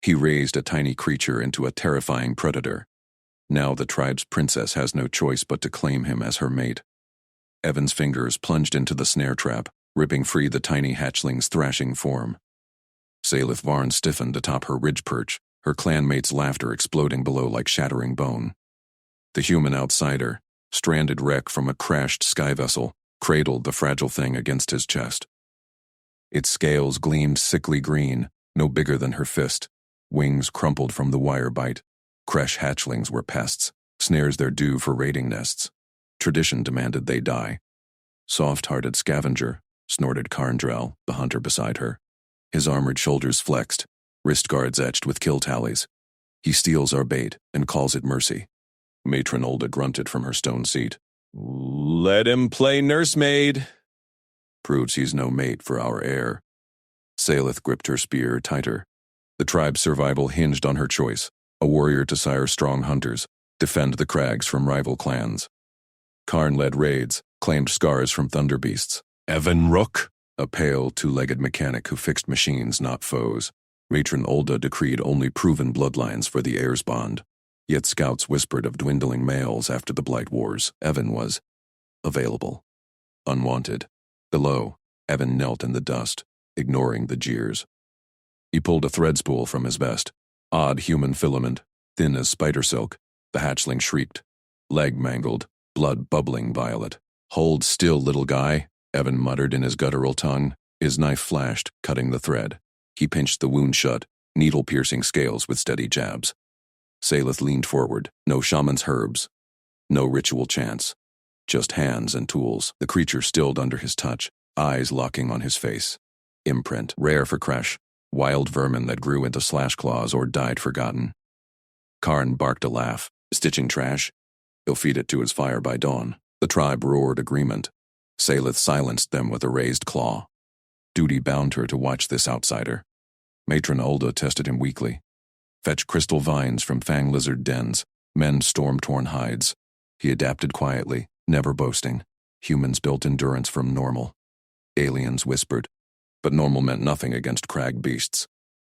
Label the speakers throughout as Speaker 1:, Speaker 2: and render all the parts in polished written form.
Speaker 1: He raised a tiny creature into a terrifying predator. Now the tribe's princess has no choice but to claim him as her mate. Evan's fingers plunged into the snare trap, ripping free the tiny hatchling's thrashing form. Salith Varn stiffened atop her ridge perch, her clanmate's laughter exploding below like shattering bone. The human outsider, stranded wreck from a crashed sky vessel, cradled the fragile thing against his chest. Its scales gleamed sickly green, no bigger than her fist. Wings crumpled from the wire bite. Kresh hatchlings were pests, snares their due for raiding nests. Tradition demanded they die. Soft-hearted scavenger, snorted Karndrel, the hunter beside her. His armored shoulders flexed, wrist guards etched with kill tallies. He steals our bait and calls it mercy. Matron Olda grunted from her stone seat. Let him play nursemaid. Proves he's no mate for our heir. Salith gripped her spear tighter. The tribe's survival hinged on her choice, a warrior to sire strong hunters, defend the crags from rival clans. Karn led raids, claimed scars from thunder beasts. Evan Rook, a pale, two-legged mechanic who fixed machines, not foes. Matron Olda decreed only proven bloodlines for the heir's bond. Yet scouts whispered of dwindling males after the Blight Wars. Evan was available. Unwanted. Below, Evan knelt in the dust, ignoring the jeers. He pulled a thread spool from his vest. Odd human filament, thin as spider silk. The hatchling shrieked. Leg mangled, blood bubbling violet. Hold still, little guy, Evan muttered in his guttural tongue. His knife flashed, cutting the thread. He pinched the wound shut, needle-piercing scales with steady jabs. Salith leaned forward. No shaman's herbs. No ritual chants. Just hands and tools. The creature stilled under his touch, eyes locking on his face. Imprint, rare for Kresh. Wild vermin that grew into slash claws or died forgotten. Karn barked a laugh. Stitching trash? He'll feed it to his fire by dawn. The tribe roared agreement. Salith silenced them with a raised claw. Duty bound her to watch this outsider. Matron Olda tested him weakly. Fetch crystal vines from fang lizard dens, mend storm-torn hides. He adapted quietly, never boasting. Humans built endurance from normal. Aliens whispered. But normal meant nothing against crag beasts.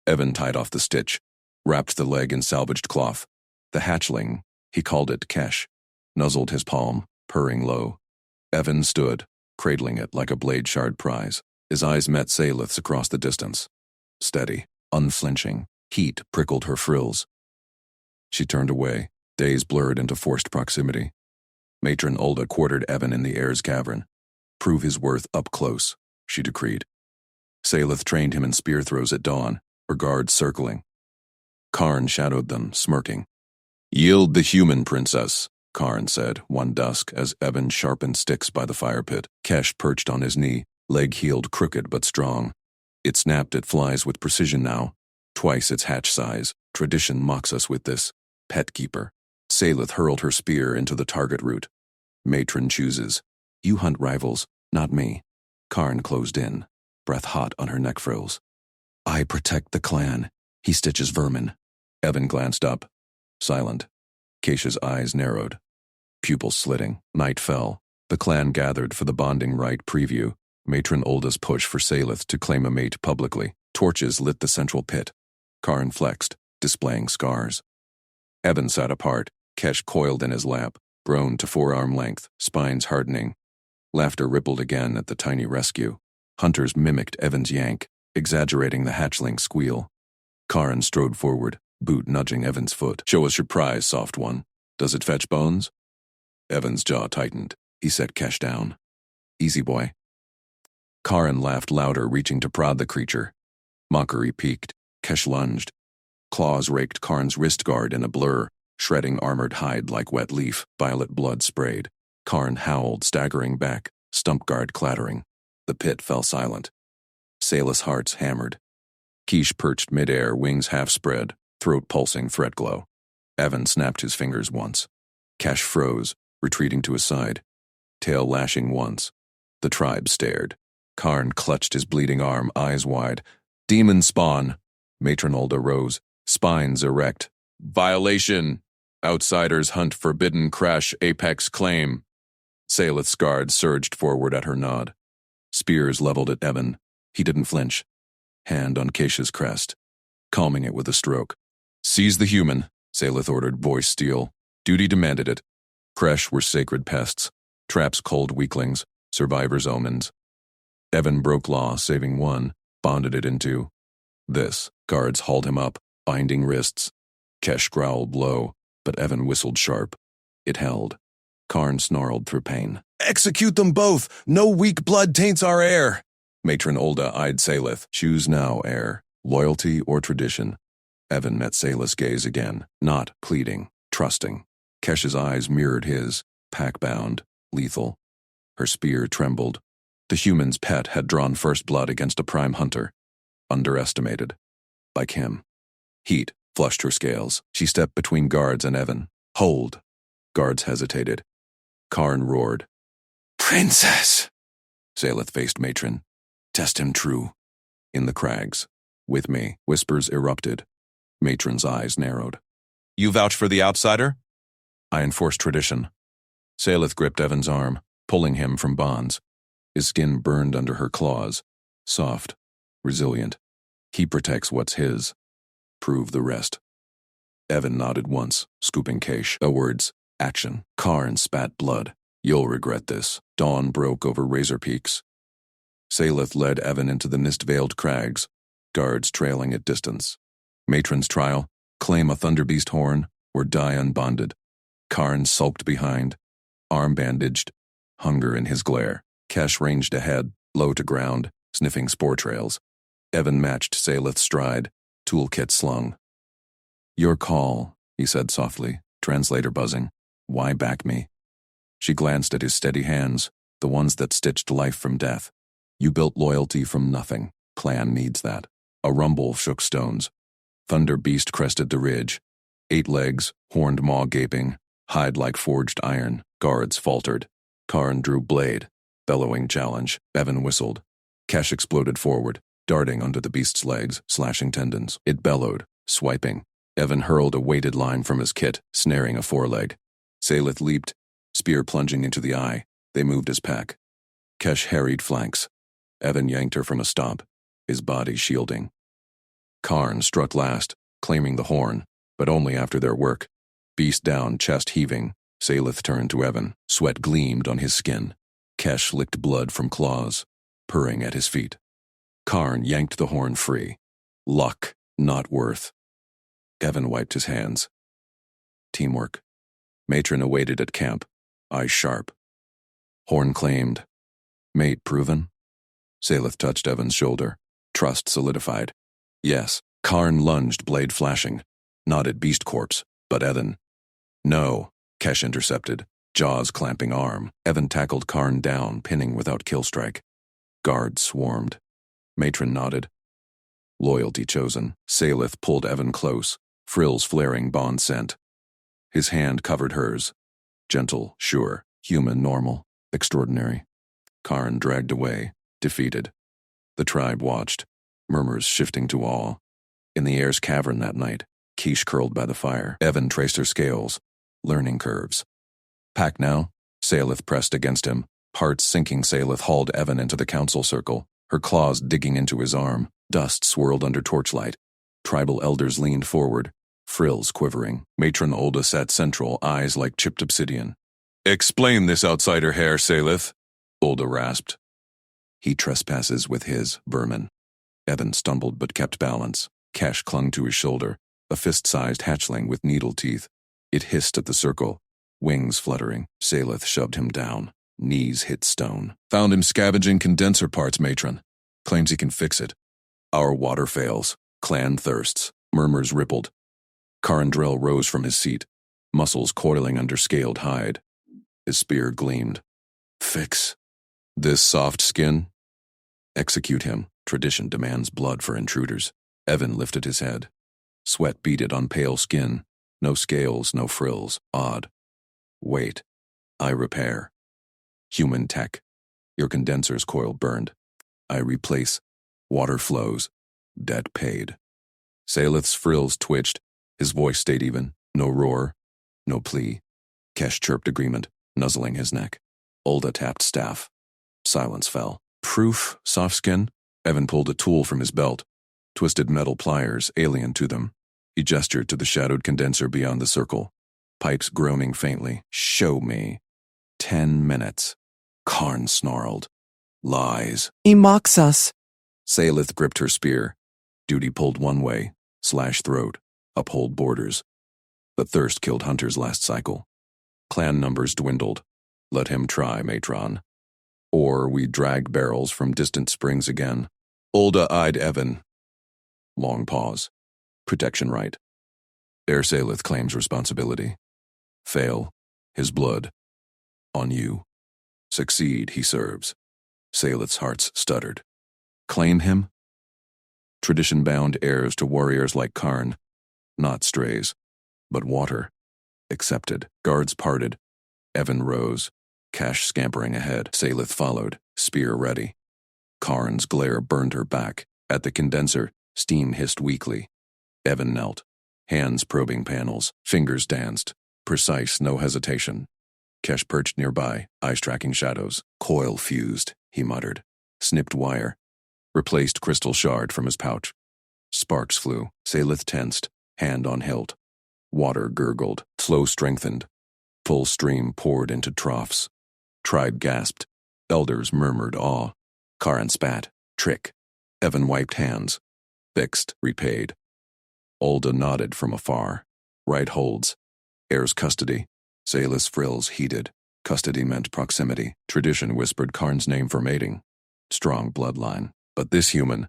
Speaker 1: Evan tied off the stitch, wrapped the leg in salvaged cloth. The hatchling, he called it Kesh, nuzzled his palm, purring low. Evan stood, cradling it like a blade-shard prize. His eyes met Salith's across the distance. Steady, unflinching, heat prickled her frills. She turned away, days blurred into forced proximity. Matron Olda quartered Evan in the air's cavern. Prove his worth up close, she decreed. Salith trained him in spear throws at dawn, her guards circling. Karn shadowed them, smirking. Yield the human, princess, Karn said, one dusk, as Evan sharpened sticks by the fire pit. Kesh perched on his knee, leg healed crooked but strong. It snapped at flies with precision now, twice its hatch size. Tradition mocks us with this. Pet keeper. Salith hurled her spear into the target root. Matron chooses. You hunt rivals, not me. Karn closed in, breath hot on her neck frills. I protect the clan. He stitches vermin. Evan glanced up. Silent. Keisha's eyes narrowed. Pupils slitting. Night fell. The clan gathered for the bonding rite preview. Matron Olda's push for Salith to claim a mate publicly. Torches lit the central pit. Karn flexed, displaying scars. Evan sat apart. Kesh coiled in his lap, grown to forearm length, spines hardening. Laughter rippled again at the tiny rescue. Hunters mimicked Evan's yank, exaggerating the hatchling squeal. Karn strode forward, boot nudging Evan's foot. Show us your prize, soft one. Does it fetch bones? Evan's jaw tightened. He set Kesh down. Easy, boy. Karn laughed louder, reaching to prod the creature. Mockery peaked. Kesh lunged. Claws raked Karn's wrist guard in a blur, shredding armored hide like wet leaf. Violet blood sprayed. Karn howled, staggering back, stump guard clattering. The pit fell silent. Sailor's hearts hammered. Quiche perched midair, wings half spread, throat pulsing threat glow. Evan snapped his fingers once. Kesh froze, retreating to his side. Tail lashing once. The tribe stared. Karn clutched his bleeding arm, eyes wide. Demon spawn! Matron Olda rose, spines erect. Violation! Outsiders hunt forbidden crash apex claim. Salith's guard surged forward at her nod. Spears leveled at Evan. He didn't flinch. Hand on Keisha's crest. calming it with a stroke. Seize the human, Salith ordered, voice steel. Duty demanded it. Kresh were sacred pests, traps cold weaklings, survivors' omens. Evan broke law, saving one, bonded it into this. Guards hauled him up, binding wrists. Kesh growled low, but Evan whistled sharp. It held. Karn snarled through pain. Execute them both! No weak blood taints our air! Matron Olda eyed Salith. Choose now, heir. Loyalty or tradition? Evan met Salith's gaze again, not pleading, trusting. Kesh's eyes mirrored his, pack-bound, lethal. Her spear trembled. The human's pet had drawn first blood against a prime hunter. Underestimated. By Kim. Heat flushed her scales. She stepped between guards and Evan. Hold. Guards hesitated. Karn roared. Princess! Salith faced Matron. Test him true. In the crags. With me. Whispers erupted. Matron's eyes narrowed. You vouch for the outsider? I enforce tradition. Salith gripped Evan's arm, pulling him from bonds. His skin burned under her claws. Soft. Resilient. He protects what's his. Prove the rest. Evan nodded once, scooping Kesh. The words, action. Karn spat blood. You'll regret this. Dawn broke over razor peaks. Salith led Evan into the mist-veiled crags, guards trailing at distance. Matron's trial, claim a thunderbeast horn, or die unbonded. Karn sulked behind, arm bandaged, hunger in his glare. Kesh ranged ahead, low to ground, sniffing spore trails. Evan matched Salith's stride, toolkit slung. Your call, he said softly, translator buzzing. Why back me? She glanced at his steady hands, the ones that stitched life from death. You built loyalty from nothing. Clan needs that. A rumble shook stones. Thunder beast crested the ridge. 8 legs, horned maw gaping, hide like forged iron. Guards faltered. Karn drew blade, bellowing challenge. Evan whistled. Kesh exploded forward, darting under the beast's legs, slashing tendons. It bellowed, swiping. Evan hurled a weighted line from his kit, snaring a foreleg. Salith leaped, spear plunging into the eye. They moved as pack. Kesh harried flanks. Evan yanked her from a stomp, his body shielding. Karn struck last, claiming the horn, but only after their work. Beast down, chest heaving. Salith turned to Evan. Sweat gleamed on his skin. Kesh licked blood from claws, purring at his feet. Karn yanked the horn free. Luck, not worth. Evan wiped his hands. Teamwork. Matron awaited at camp, eyes sharp. Horn claimed. Mate proven? Salith touched Evan's shoulder. Trust solidified. Yes. Karn lunged, blade flashing. Not at Beast Corpse, but Evan. No, Kesh intercepted, jaws clamping arm. Evan tackled Karn down, pinning without kill strike. Guards swarmed. Matron nodded. Loyalty chosen. Salith pulled Evan close, frills flaring bond scent. His hand covered hers. Gentle, sure, human, normal, extraordinary. Karn dragged away, defeated. The tribe watched, murmurs shifting to awe. In the air's cavern that night, Quiche curled by the fire. Evan traced her scales, learning curves. Pack now? Salith pressed against him. Heart sinking, Salith hauled Evan into the council circle, her claws digging into his arm. Dust swirled under torchlight. Tribal elders leaned forward, frills quivering. Matron Olda sat central, eyes like chipped obsidian. Explain this outsider hair, Salith, Olda rasped. He trespasses with his vermin. Evan stumbled but kept balance. Kesh clung to his shoulder, a fist-sized hatchling with needle teeth. It hissed at the circle, wings fluttering. Salith shoved him down. Knees hit stone. Found him scavenging condenser parts, Matron. Claims he can fix it. Our water fails. Clan thirsts. Murmurs rippled. Karandrel rose from his seat, muscles coiling under scaled hide. His spear gleamed. Fix. This soft skin? Execute him. Tradition demands blood for intruders. Evan lifted his head. Sweat beaded on pale skin. No scales, no frills. Odd. Wait. I repair. Human tech. Your condenser's coil burned. I replace. Water flows. Debt paid. Salith's frills twitched. His voice stayed even. No roar. No plea. Kesh chirped agreement, nuzzling his neck. Olda tapped staff. Silence fell. Proof, soft skin? Evan pulled a tool from his belt. twisted metal pliers alien to them. He gestured to the shadowed condenser beyond the circle, pipes groaning faintly. "Show me." 10 minutes. Karn snarled. "Lies."
Speaker 2: "He mocks us."
Speaker 1: Saelith gripped her spear. Duty pulled one way, slash throat, uphold borders. The thirst killed hunters last cycle. Clan numbers dwindled. Let him try, Matron. Or we dragged barrels from distant springs again. Ulda eyed Evan. Long pause. Protection right. Air Saelith claims responsibility. Fail, his blood. On you. Succeed, he serves. Saelith's hearts stuttered. Claim him? Tradition bound heirs to warriors like Karn. Not strays, but water. Accepted. Guards parted. Evan rose. Cash scampering ahead. Saelith followed, spear ready. Karn's glare burned her back. At the condenser, steam hissed weakly. Evan knelt. Hands probing panels. Fingers danced. Precise, no hesitation. Kesh perched nearby, eyes tracking shadows. Coil fused, he muttered. Snipped wire. Replaced crystal shard from his pouch. Sparks flew. Saelith tensed, hand on hilt. Water gurgled. Flow strengthened. Full stream poured into troughs. Tribe gasped. Elders murmured awe. Karn spat. Trick. Evan wiped hands. Fixed, repaid. Ulda nodded from afar. Right holds. Heir's custody. Saelith's frills heated. Custody meant proximity. Tradition whispered Karn's name for mating. Strong bloodline. But this human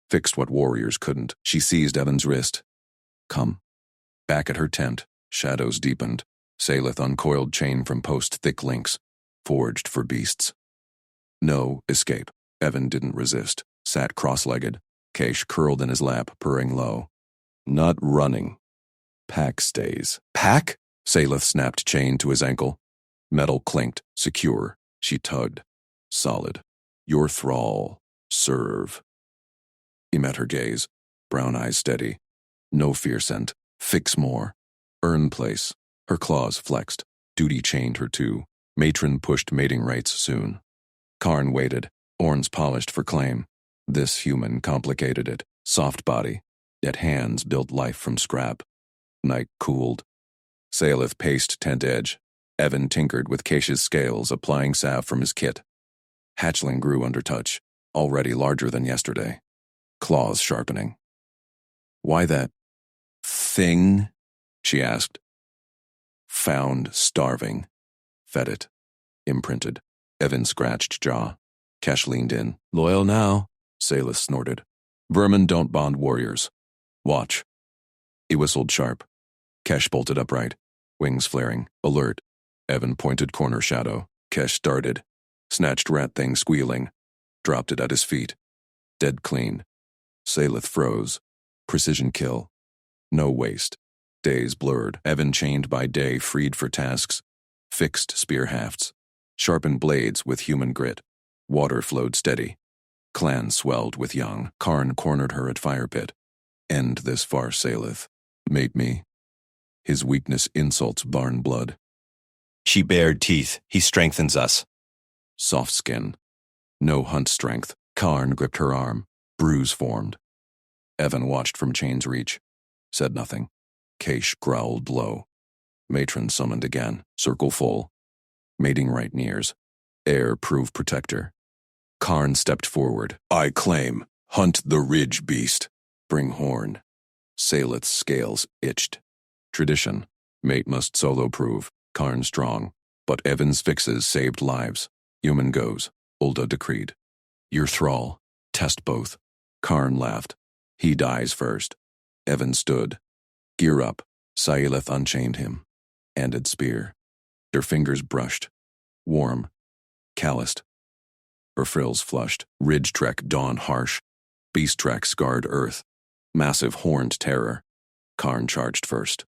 Speaker 1: fixed what warriors couldn't. She seized Evan's wrist. Come. Back at her tent, shadows deepened. Saelith uncoiled chain from post-thick links, forged for beasts. No escape. Evan didn't resist. Sat cross-legged. Keish curled in his lap, purring low. Not running. Pack stays. Pack? Saelith snapped chain to his ankle. Metal clinked, secure. She tugged. Solid. Your thrall. Serve. He met her gaze. Brown eyes steady. No fear sent. Fix more. Earn place. Her claws flexed. Duty chained her too. Matron pushed mating rites soon. Karn waited. Horns polished for claim. This human complicated it. Soft body. Yet hands built life from scrap. Night cooled. Saelith paced tent edge. Evan tinkered with Keish's scales, applying salve from his kit. Hatchling grew under touch, already larger than yesterday. Claws sharpening. Why that thing? She asked. Found starving. Fed it. Imprinted. Evan scratched jaw. Kesh leaned in. Loyal now, Saelith snorted. Vermin don't bond warriors. Watch. He whistled sharp. Kesh bolted upright, wings flaring, alert. Evan pointed corner shadow. Kesh darted. Snatched rat thing squealing. Dropped it at his feet. Dead clean. Saelith froze. Precision kill. No waste. Days blurred. Evan chained by day, freed for tasks. Fixed spear hafts. Sharpened blades with human grit. Water flowed steady. Clan swelled with young. Karn cornered her at fire pit. End this farce, Saelith. Mate me. His weakness insults barn blood.
Speaker 3: She bared teeth. He strengthens us.
Speaker 1: Soft skin. No hunt strength. Karn gripped her arm. Bruise formed. Evan watched from chain's reach. Said nothing. Keish growled low. Matron summoned again. Circle full. Mating right nears. Air prove protector. Karn stepped forward. I claim. Hunt the ridge beast. Bring horn. Saelith's scales itched. Tradition. Mate must solo prove. Karn strong. But Evan's fixes saved lives. Human goes. Ulda decreed. Your thrall. Test both. Karn laughed. He dies first. Evan stood. Gear up. Saelith unchained him. Ended spear. Their fingers brushed. Warm. Calloused. Her frills flushed. Ridge trek dawn harsh. Beast track scarred earth. Massive horned terror. Karn charged first.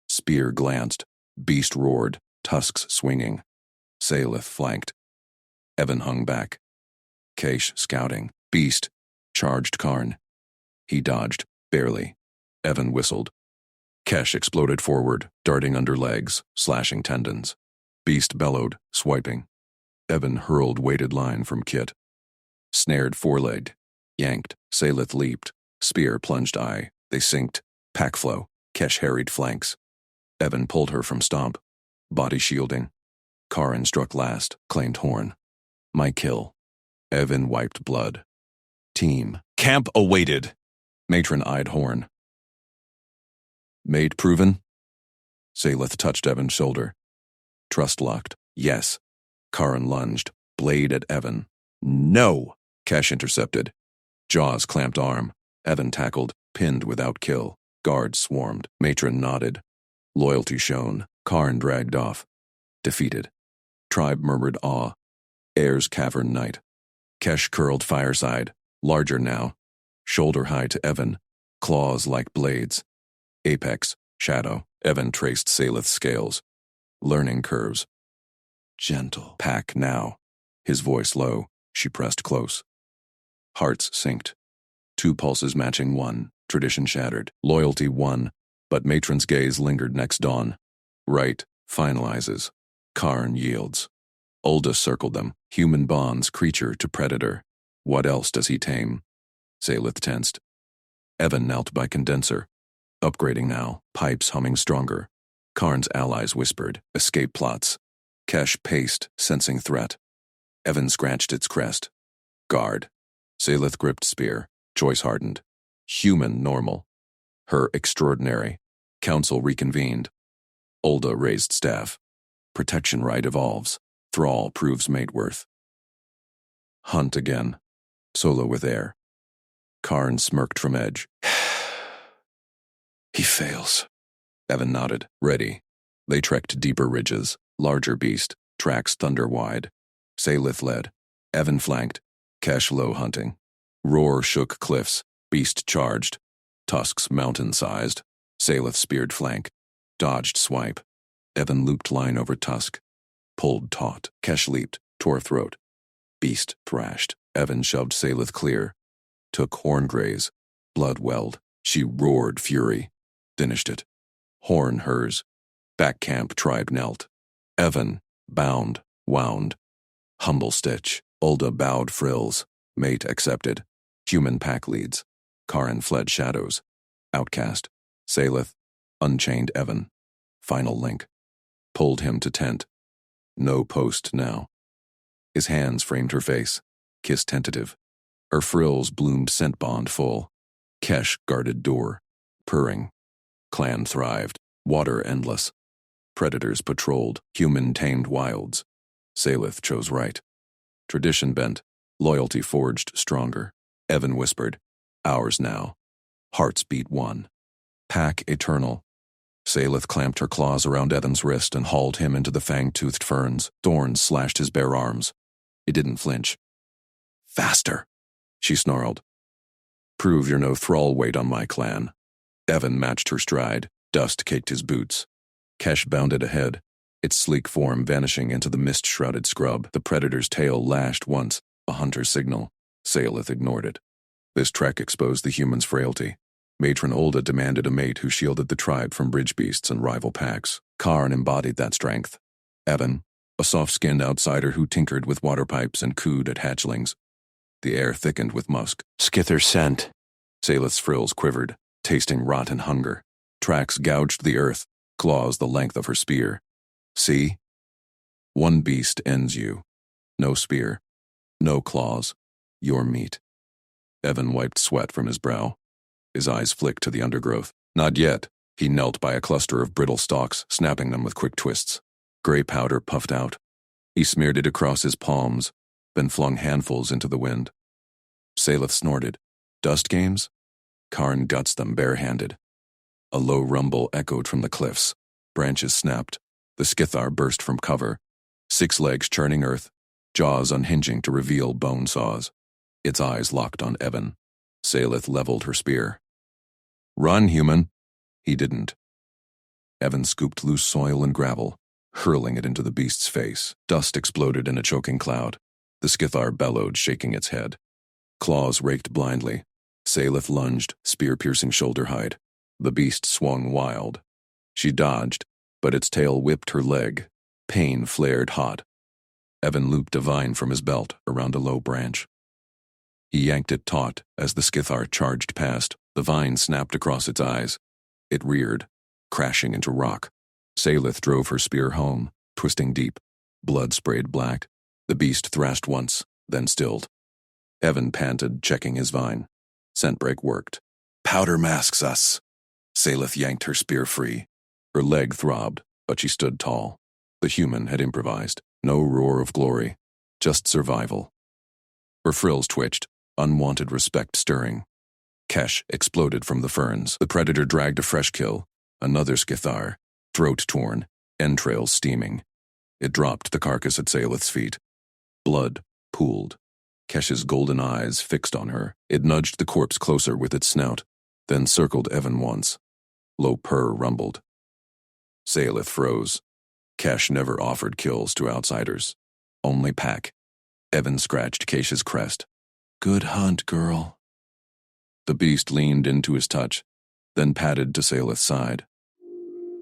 Speaker 1: Spear glanced. Beast roared. Tusks swinging. Saelith flanked. Evan hung back. Keish scouting. Beast. Charged Karn. He dodged. Barely. Evan whistled. Kesh exploded forward, darting under legs, slashing tendons. Beast bellowed, swiping. Evan hurled weighted line from kit. Snared forelegged. Yanked. Saelith leaped. Spear plunged eye. They synced. Pack flow. Kesh harried flanks. Evan pulled her from stomp. Body shielding. Karin struck last, claimed horn. My kill. Evan wiped blood. Team.
Speaker 3: Camp awaited.
Speaker 1: Matron eyed horn. Mate proven? Salith touched Evan's shoulder. Trust locked. Yes. Karin lunged. Blade at Evan. No! Kesh intercepted. Jaws clamped arm. Evan tackled. Pinned without kill. Guards swarmed. Matron nodded. Loyalty shown. Karin dragged off. Defeated. Tribe murmured awe. Air's cavern night. Kesh curled fireside. Larger now. Shoulder high to Evan. Claws like blades. Apex. Shadow. Evan traced Salith's scales. Learning curves. Gentle. Pack now. His voice low. She pressed close. Hearts synced. 2 pulses matching 1. Tradition shattered. Loyalty won. But Matron's gaze lingered next dawn. Right. Finalizes. Karin yields. Ulda circled them. Human bonds creature to predator. What else does he tame? Salith tensed. Evan knelt by condenser. Upgrading now. Pipes humming stronger. Karin's allies whispered. Escape plots. Kesh paced, sensing threat. Evan scratched its crest. Guard. Salith gripped spear. Choice hardened. Human normal. Her extraordinary. Council reconvened. Ulda raised staff. Protection right evolves. Thrall proves mate worth. Hunt again. Solo with air. Karin smirked from edge. He fails. Evan nodded. Ready. They trekked deeper ridges. Larger beast. Tracks thunder wide. Salith led. Evan flanked. Kesh low hunting. Roar shook cliffs. Beast charged. Tusks mountain-sized. Salith speared flank. Dodged swipe. Evan looped line over tusk. Pulled taut. Kesh leaped. Tore throat. Beast thrashed. Evan shoved Salith clear. Took horn graze. Blood welled. She roared fury. Finished it. Horn hers. Back camp tribe knelt. Evan, bound, wound. Humble stitch. Ulda bowed frills. Mate accepted. Human pack leads. Karin fled shadows. Outcast. Salith, unchained Evan. Final link. Pulled him to tent. No post now. His hands framed her face. Kiss tentative. Her frills bloomed scent bond full. Kesh guarded door. Purring. Clan thrived. Water endless. Predators patrolled. Human tamed wilds. Salith chose right. Tradition bent. Loyalty forged stronger. Evan whispered. Ours now. Hearts beat one. Pack eternal. Salith clamped her claws around Evan's wrist and hauled him into the fang-toothed ferns. Thorns slashed his bare arms. He didn't flinch. Faster, she snarled. Prove you're no thrall weight on my clan. Evan matched her stride. Dust caked his boots. Kesh bounded ahead, its sleek form vanishing into the mist-shrouded scrub. The predator's tail lashed once, a hunter's signal. Salith ignored it. This trek exposed the human's frailty. Matron Ulda demanded a mate who shielded the tribe from bridge beasts and rival packs. Karin embodied that strength. Evan, a soft-skinned outsider who tinkered with water pipes and cooed at hatchlings. The air thickened with musk.
Speaker 3: Skither scent.
Speaker 1: Salith's frills quivered, tasting rot and hunger. Tracks gouged the earth, claws the length of her spear. See? One beast ends you. No spear. No claws. Your meat. Evan wiped sweat from his brow. His eyes flicked to the undergrowth. Not yet. He knelt by a cluster of brittle stalks, snapping them with quick twists. Gray powder puffed out. He smeared it across his palms, then flung handfuls into the wind. Salith snorted. Dust games? Karin guts them barehanded. A low rumble echoed from the cliffs. Branches snapped. The skithar burst from cover. 6 legs churning earth, jaws unhinging to reveal bone saws. Its eyes locked on Evan. Salith leveled her spear. Run, human. He didn't. Evan scooped loose soil and gravel, hurling it into the beast's face. Dust exploded in a choking cloud. The skithar bellowed, shaking its head. Claws raked blindly. Salith lunged, spear-piercing shoulder height. The beast swung wild. She dodged, but its tail whipped her leg. Pain flared hot. Evan looped a vine from his belt around a low branch. He yanked it taut as the Skithar charged past. The vine snapped across its eyes. It reared, crashing into rock. Salith drove her spear home, twisting deep. Blood sprayed black. The beast thrashed once, then stilled. Evan panted, checking his vine. Scent break worked. Powder masks us. Salith yanked her spear free. Her leg throbbed, but she stood tall. The human had improvised. No roar of glory, just survival. Her frills twitched, unwanted respect stirring. Kesh exploded from the ferns. The predator dragged a fresh kill. Another Skithar, throat torn, entrails steaming. It dropped the carcass at Salith's feet. Blood pooled. Kesh's golden eyes fixed on her. It nudged the corpse closer with its snout, then circled Evan once. Low purr rumbled. Salith froze. Kesh never offered kills to outsiders. Only pack. Evan scratched Kesh's crest. Good hunt, girl. The beast leaned into his touch, then padded to Salith's side.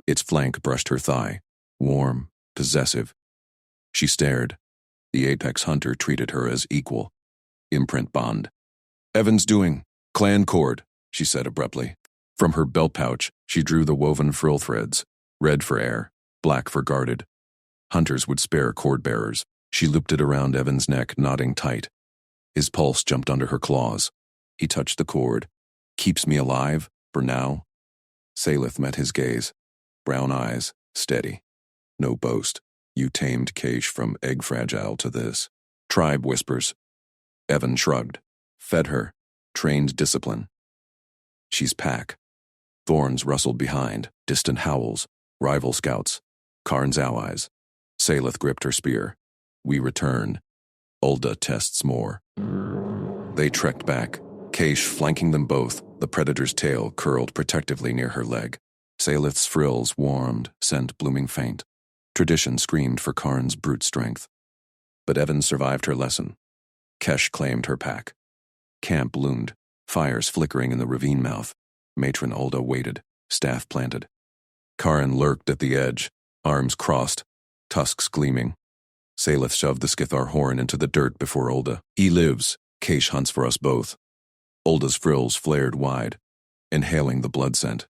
Speaker 1: Its flank brushed her thigh, warm, possessive. She stared. The apex hunter treated her as equal. Imprint bond. Evan's doing. Clan cord, she said abruptly. From her belt pouch, she drew the woven frill threads, red for air, black for guarded. Hunters would spare cord bearers. She looped it around Evan's neck, knotting tight. His pulse jumped under her claws. He touched the cord. Keeps me alive, for now. Salith met his gaze. Brown eyes, steady. No boast. You tamed Kesh from egg fragile to this. Tribe whispers. Evan shrugged. Fed her. Trained discipline. She's pack. Thorns rustled behind. Distant howls. Rival scouts. Karn's allies. Salith gripped her spear. We return. Ulda tests more. They trekked back. Kesh flanking them both. The predator's tail curled protectively near her leg. Salith's frills warmed, scent blooming faint. Tradition screamed for Karn's brute strength. But Evan survived her lesson. Kesh claimed her pack. Camp loomed, fires flickering in the ravine mouth. Matron Ulda waited, staff planted. Karn lurked at the edge, arms crossed, tusks gleaming. Salith shoved the Skithar horn into the dirt before Ulda. He lives. Kesh hunts for us both. Ulda's frills flared wide, inhaling the blood scent.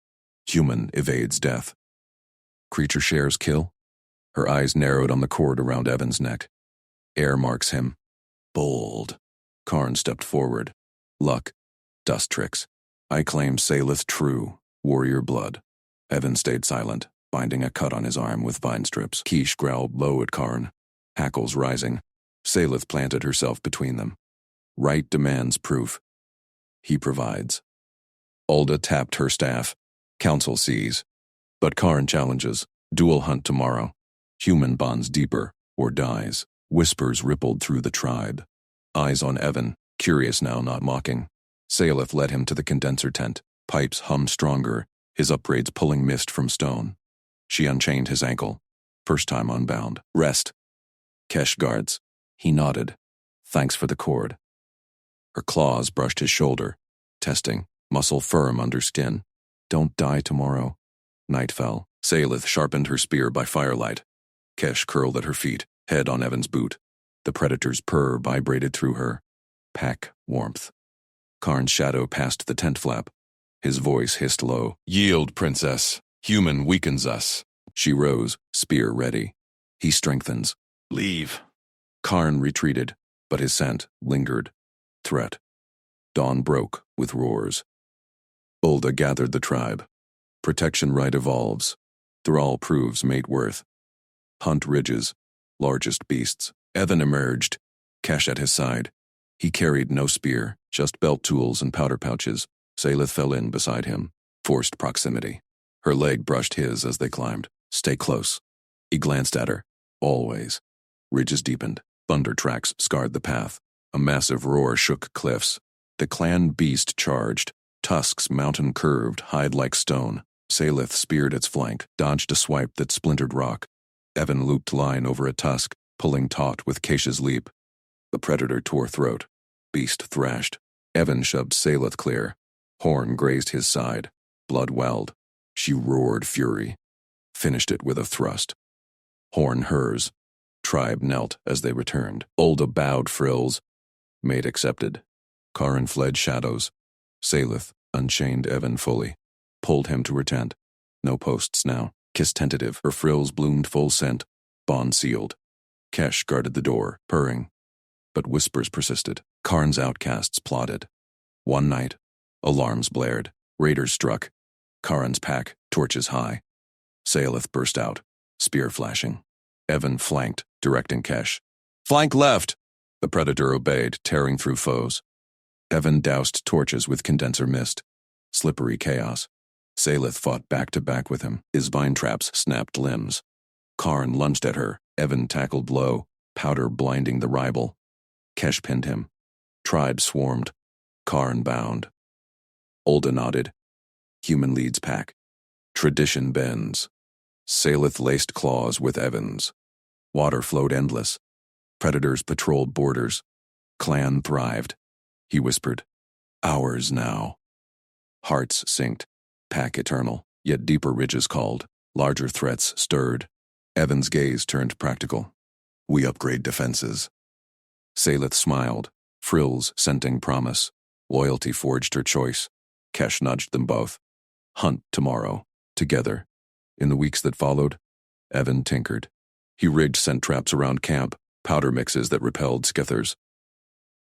Speaker 1: Human evades death. Creature shares kill? Her eyes narrowed on the cord around Evan's neck. Air marks him. Bold. Karn stepped forward. Luck. Dust tricks. I claim Salith true. Warrior blood. Evan stayed silent, binding a cut on his arm with vine strips. Kesh growled low at Karn. Hackles rising. Salith planted herself between them. Right demands proof. He provides. Ulda tapped her staff. Council sees. But Karn challenges. Dual hunt tomorrow. Human bonds deeper, or dies. Whispers rippled through the tribe. Eyes on Evan, curious now, not mocking. Salith led him to the condenser tent. Pipes hummed stronger, his upgrades pulling mist from stone. She unchained his ankle. First time unbound. Rest. Kesh guards. He nodded. Thanks for the cord. Her claws brushed his shoulder. Testing. Muscle firm under skin. Don't die tomorrow. Night fell. Salith sharpened her spear by firelight. Kesh curled at her feet, head on Evan's boot. The predator's purr vibrated through her. Pack warmth. Karn's shadow passed the tent flap. His voice hissed low. Yield, princess. Human weakens us. She rose, spear ready. He strengthens. Leave. Karn retreated, but his scent lingered. Threat. Dawn broke with roars. Ulda gathered the tribe. Protection right evolves. Thrall proves mate worth. Hunt ridges. Largest beasts. Evan emerged. Kesh at his side. He carried no spear, just belt tools and powder pouches. Salith fell in beside him. Forced proximity. Her leg brushed his as they climbed. Stay close. He glanced at her. Always. Ridges deepened. Thunder tracks scarred the path. A massive roar shook cliffs. The clan beast charged. Tusks mountain curved, hide like stone. Salith speared its flank, dodged a swipe that splintered rock. Evan looped line over a tusk, pulling taut with Kesh's leap. The predator tore throat. Beast thrashed. Evan shoved Salith clear. Horn grazed his side. Blood welled. She roared fury. Finished it with a thrust. Horn hers. Tribe knelt as they returned. Ulda bowed frills. Mate accepted. Karin fled shadows. Salith unchained Evan fully, pulled him to her tent. No posts now. Kiss tentative. Her frills bloomed full scent. Bond sealed. Kesh guarded the door, purring. But whispers persisted. Karn's outcasts plotted. One night, alarms blared. Raiders struck. Karin's pack, torches high. Salith burst out, spear flashing. Evan flanked, directing Kesh. Flank left! The predator obeyed, tearing through foes. Evan doused torches with condenser mist. Slippery chaos. Salith fought back-to-back with him. His vine traps snapped limbs. Karn lunged at her. Evan tackled low, powder blinding the rival. Kesh pinned him. Tribe swarmed. Karn bound. Olda nodded. Human leads pack. Tradition bends. Salith laced claws with Evan's. Water flowed endless. Predators patrolled borders. Clan thrived. He whispered, "Ours now." Hearts synced. Pack eternal, yet deeper ridges called. Larger threats stirred. Evan's gaze turned practical. "We upgrade defenses." Salith smiled, frills scenting promise. Loyalty forged her choice. Kesh nudged them both. Hunt tomorrow, together. In the weeks that followed, Evan tinkered. He rigged scent traps around camp, powder mixes that repelled skithers.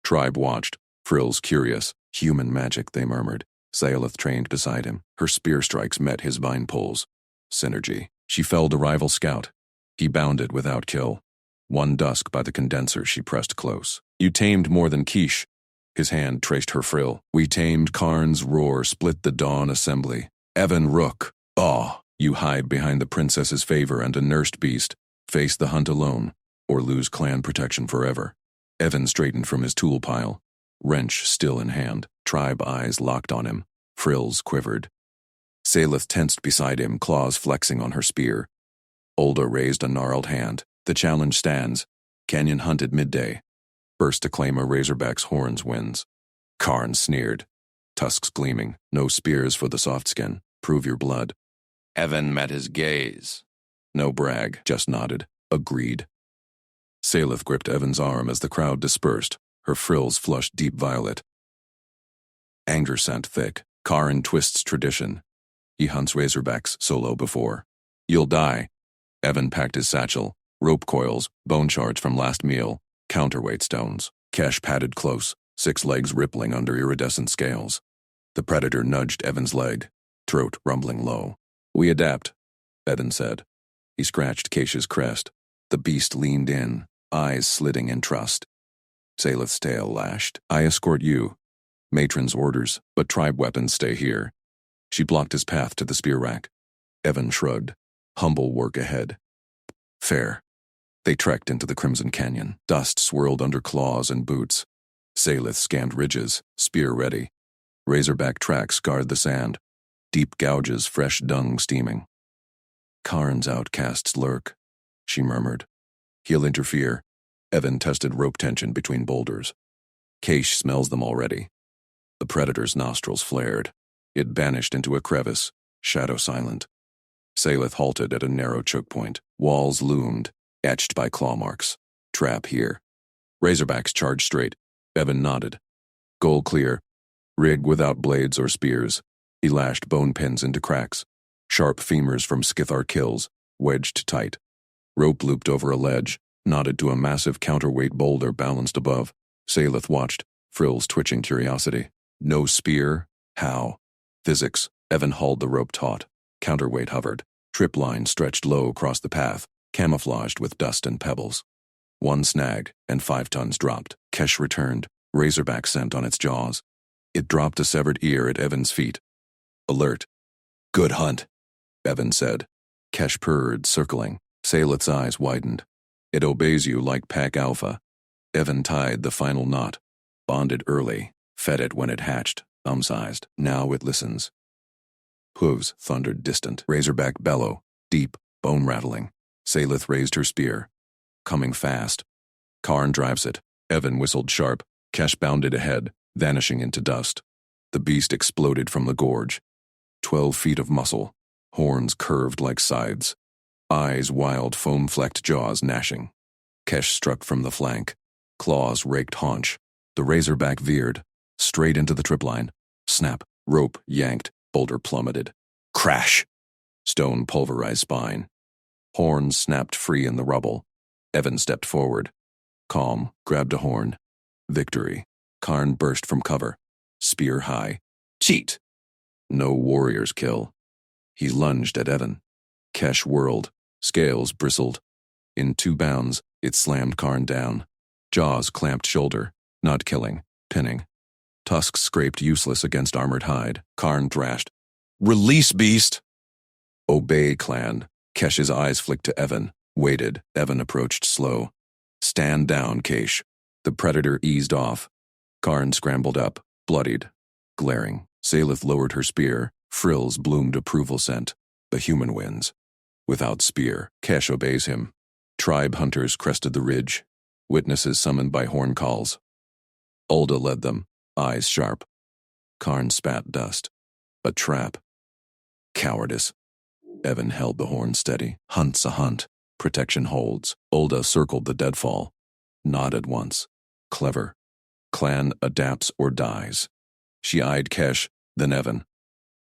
Speaker 1: Tribe watched, frills curious. Human magic, they murmured. Salith trained beside him. Her spear strikes met his vine pulls. Synergy. She felled a rival scout. He bounded without kill. One dusk by the condenser she pressed close. "You tamed more than quiche." His hand traced her frill. "We tamed Karn's roar, split the dawn assembly. Evan Rook. Aw, you hide behind the princess's favor and a nursed beast. Face the hunt alone, or lose clan protection forever." Evan straightened from his tool pile. Wrench still in hand. Tribe eyes locked on him. Frills quivered. Salith tensed beside him, claws flexing on her spear. Olda raised a gnarled hand. "The challenge stands. Canyon hunted midday. First to claim a razorback's horns wins." Karn sneered, tusks gleaming. "No spears for the soft skin. Prove your blood." Evan met his gaze. No brag, just nodded. Agreed. Salith gripped Evan's arm as the crowd dispersed. Her frills flushed deep violet. Anger scent thick. Karn twists tradition. He hunts razorbacks solo before. "You'll die." Evan packed his satchel. Rope coils, bone shards from last meal, counterweight stones. Kesh padded close, 6 legs rippling under iridescent scales. The predator nudged Evan's leg, throat rumbling low. "We adapt," Evan said. He scratched Kesh's crest. The beast leaned in, eyes slitting in trust. Salith's tail lashed. "I escort you. Matron's orders, but tribe weapons stay here." She blocked his path to the spear rack. Evan shrugged. Humble work ahead. Fair. They trekked into the Crimson Canyon. Dust swirled under claws and boots. Salith scanned ridges, spear ready. Razorback tracks scarred the sand. Deep gouges, fresh dung steaming. "Karn's outcasts lurk," she murmured. "He'll interfere." Evan tested rope tension between boulders. Kesh smells them already. The predator's nostrils flared. It vanished into a crevice, shadow silent. Salith halted at a narrow choke point. Walls loomed, etched by claw marks. Trap here. Razorbacks charged straight. Evan nodded. Goal clear. Rig without blades or spears. He lashed bone pins into cracks. Sharp femurs from skithar kills, wedged tight. Rope looped over a ledge, knotted to a massive counterweight boulder balanced above. Salith watched, frills twitching curiosity. No spear? How? Physics. Evan hauled the rope taut. Counterweight hovered. Trip line stretched low across the path, camouflaged with dust and pebbles. One snag, and 5 tons dropped. Kesh returned, razorback scent on its jaws. It dropped a severed ear at Evan's feet. Alert. "Good hunt," Evan said. Kesh purred, circling. Salith's eyes widened. "It obeys you like Pack Alpha." Evan tied the final knot. Bonded early, fed it when it hatched, thumb-sized. Now it listens. Hooves thundered distant. Razorback bellow, deep, bone-rattling. Salith raised her spear. Coming fast. Karn drives it. Evan whistled sharp. Kesh bounded ahead, vanishing into dust. The beast exploded from the gorge. 12 feet of muscle, horns curved like scythes. Eyes wild, foam-flecked jaws gnashing. Kesh struck from the flank. Claws raked haunch. The razorback veered, straight into the tripline. Snap, rope yanked, boulder plummeted. Crash! Stone pulverized spine. Horn snapped free in the rubble. Evan stepped forward. Calm, grabbed a horn. Victory. Karn burst from cover. Spear high. Cheat! No warrior's kill. He lunged at Evan. Kesh whirled. Scales bristled. In 2 bounds, it slammed Karn down. Jaws clamped shoulder. Not killing. Pinning. Tusks scraped useless against armored hide. Karn thrashed. Release, beast! Obey, clan. Kesh's eyes flicked to Evan. Waited. Evan approached slow. Stand down, Kesh. The predator eased off. Karn scrambled up, bloodied, glaring. Salith lowered her spear. Frills bloomed approval scent. The human wins. Without spear, Kesh obeys him. Tribe hunters crested the ridge. Witnesses summoned by horn calls. Ulda led them, eyes sharp. Karn spat dust. A trap. Cowardice. Evan held the horn steady. Hunt's a hunt. Protection holds. Ulda circled the deadfall. Nodded once. Clever. Clan adapts or dies. She eyed Kesh, then Evan.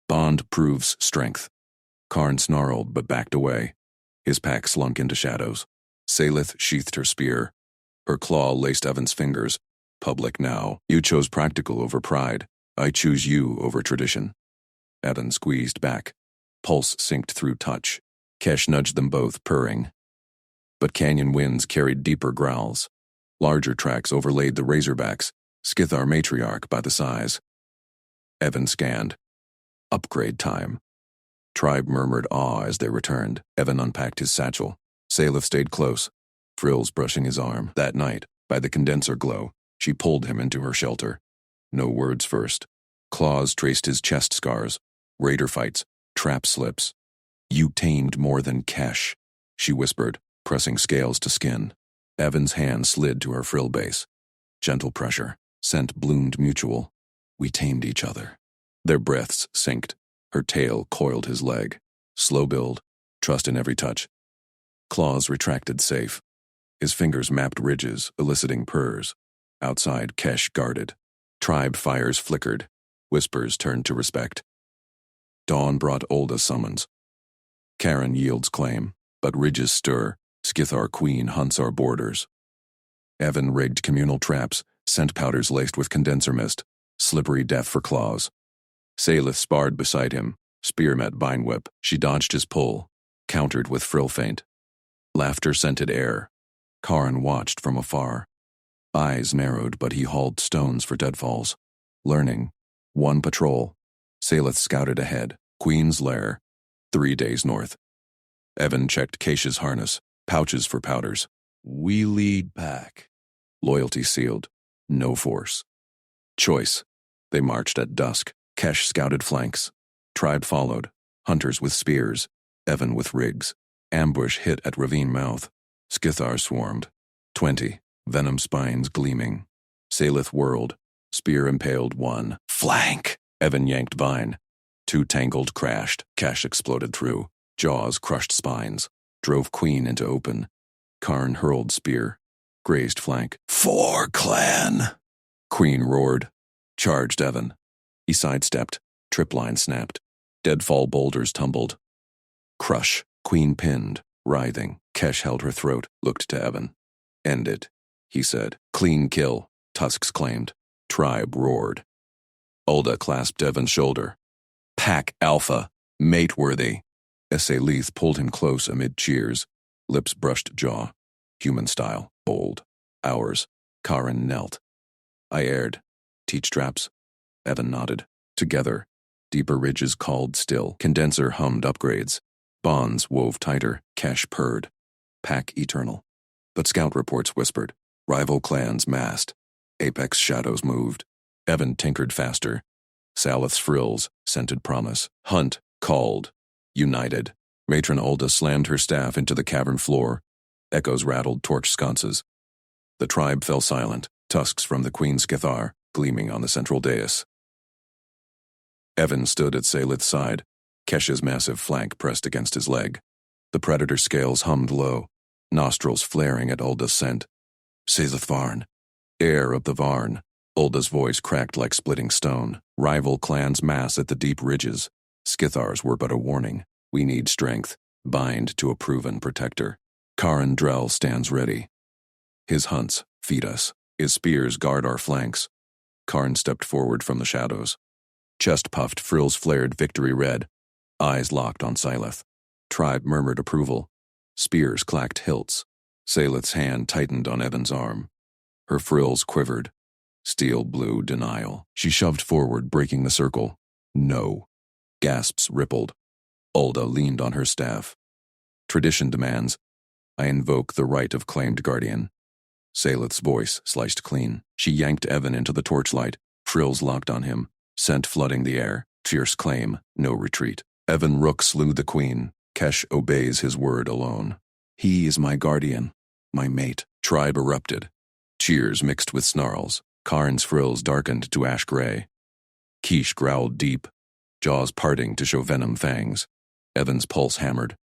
Speaker 1: Bond proves strength. Karn snarled but backed away. His pack slunk into shadows. Salith sheathed her spear. Her claw laced Evan's fingers. Public now. You chose practical over pride. I choose you over tradition. Evan squeezed back. Pulse synced through touch. Kesh nudged them both, purring. But canyon winds carried deeper growls. Larger tracks overlaid the razorbacks, Skithar matriarch by the size. Evan scanned. Upgrade time. Tribe murmured awe as they returned. Evan unpacked his satchel. Salith stayed close, frills brushing his arm. That night, by the condenser glow, she pulled him into her shelter. No words first. Claws traced his chest scars. Raider fights. Trap slips. You tamed more than Kesh, she whispered, pressing scales to skin. Evan's hand slid to her frill base. Gentle pressure. Scent bloomed mutual. We tamed each other. Their breaths synced. Her tail coiled his leg. Slow build. Trust in every touch. Claws retracted safe. His fingers mapped ridges, eliciting purrs. Outside, Kesh guarded. Tribe fires flickered. Whispers turned to respect. Dawn brought Ulda summons. Karen yields claim, but ridges stir. Skithar queen hunts our borders. Evan rigged communal traps, scent powders laced with condenser mist. Slippery death for claws. Salith sparred beside him. Spear met vine whip. She dodged his pull, countered with frill feint. Laughter scented air. Karn watched from afar. Eyes narrowed, but he hauled stones for deadfalls. Learning. 1 patrol. Salith scouted ahead. Queen's Lair. 3 days north. Evan checked Kesh's harness. Pouches for powders. We lead back. Loyalty sealed. No force. Choice. They marched at dusk. Kesh scouted flanks. Tribe followed. Hunters with spears. Evan with rigs. Ambush hit at ravine mouth. Skithar swarmed. 20. Venom spines gleaming. Salith whirled. Spear impaled 1. Flank! Evan yanked vine. 2 tangled crashed. Kesh exploded through. Jaws crushed spines. Drove queen into open. Karn hurled spear. Grazed flank. For clan! Queen roared. Charged Evan. He sidestepped. Tripline snapped. Deadfall boulders tumbled. Crush. Queen pinned. Writhing. Kesh held her throat. Looked to Evan. End it, he said. Clean kill. Tusks claimed. Tribe roared. Ulda clasped Evan's shoulder. Pack alpha. Mate-worthy. S.A. Leith pulled him close amid cheers. Lips brushed jaw. Human style. Bold. Ours. Karin knelt. I aired. Teach traps. Evan nodded. Together. Deeper ridges called still. Condenser hummed upgrades. Bonds wove tighter. Kesh purred. Pack eternal. But scout reports whispered. Rival clans massed. Apex shadows moved. Evan tinkered faster. Salith's frills scented promise. Hunt called. United. Matron Ulda slammed her staff into the cavern floor. Echoes rattled torch sconces. The tribe fell silent, tusks from the Queen Skithar gleaming on the central dais. Evan stood at Salith's side, Kesh's massive flank pressed against his leg. The predator scales hummed low, nostrils flaring at Ulda's scent. Salith Varn. Heir of the Varn. Ulda's voice cracked like splitting stone. Rival clans mass at the deep ridges. Skithars were but a warning. We need strength. Bind to a proven protector. Karan Drell stands ready. His hunts feed us. His spears guard our flanks. Karn stepped forward from the shadows. Chest puffed, frills flared victory red. Eyes locked on Syleth. Tribe murmured approval. Spears clacked hilts. Saleth's hand tightened on Evan's arm. Her frills quivered. Steel blue denial. She shoved forward, breaking the circle. No. Gasps rippled. Ulda leaned on her staff. Tradition demands. I invoke the right of claimed guardian. Saleth's voice sliced clean. She yanked Evan into the torchlight. Frills locked on him. Scent flooding the air. Fierce claim. No retreat. Evan Rook slew the queen. Kesh obeys his word alone. He is my guardian. My mate. Tribe erupted. Cheers mixed with snarls. Karn's frills darkened to ash gray. Kish growled deep, jaws parting to show venom fangs. Evan's pulse hammered.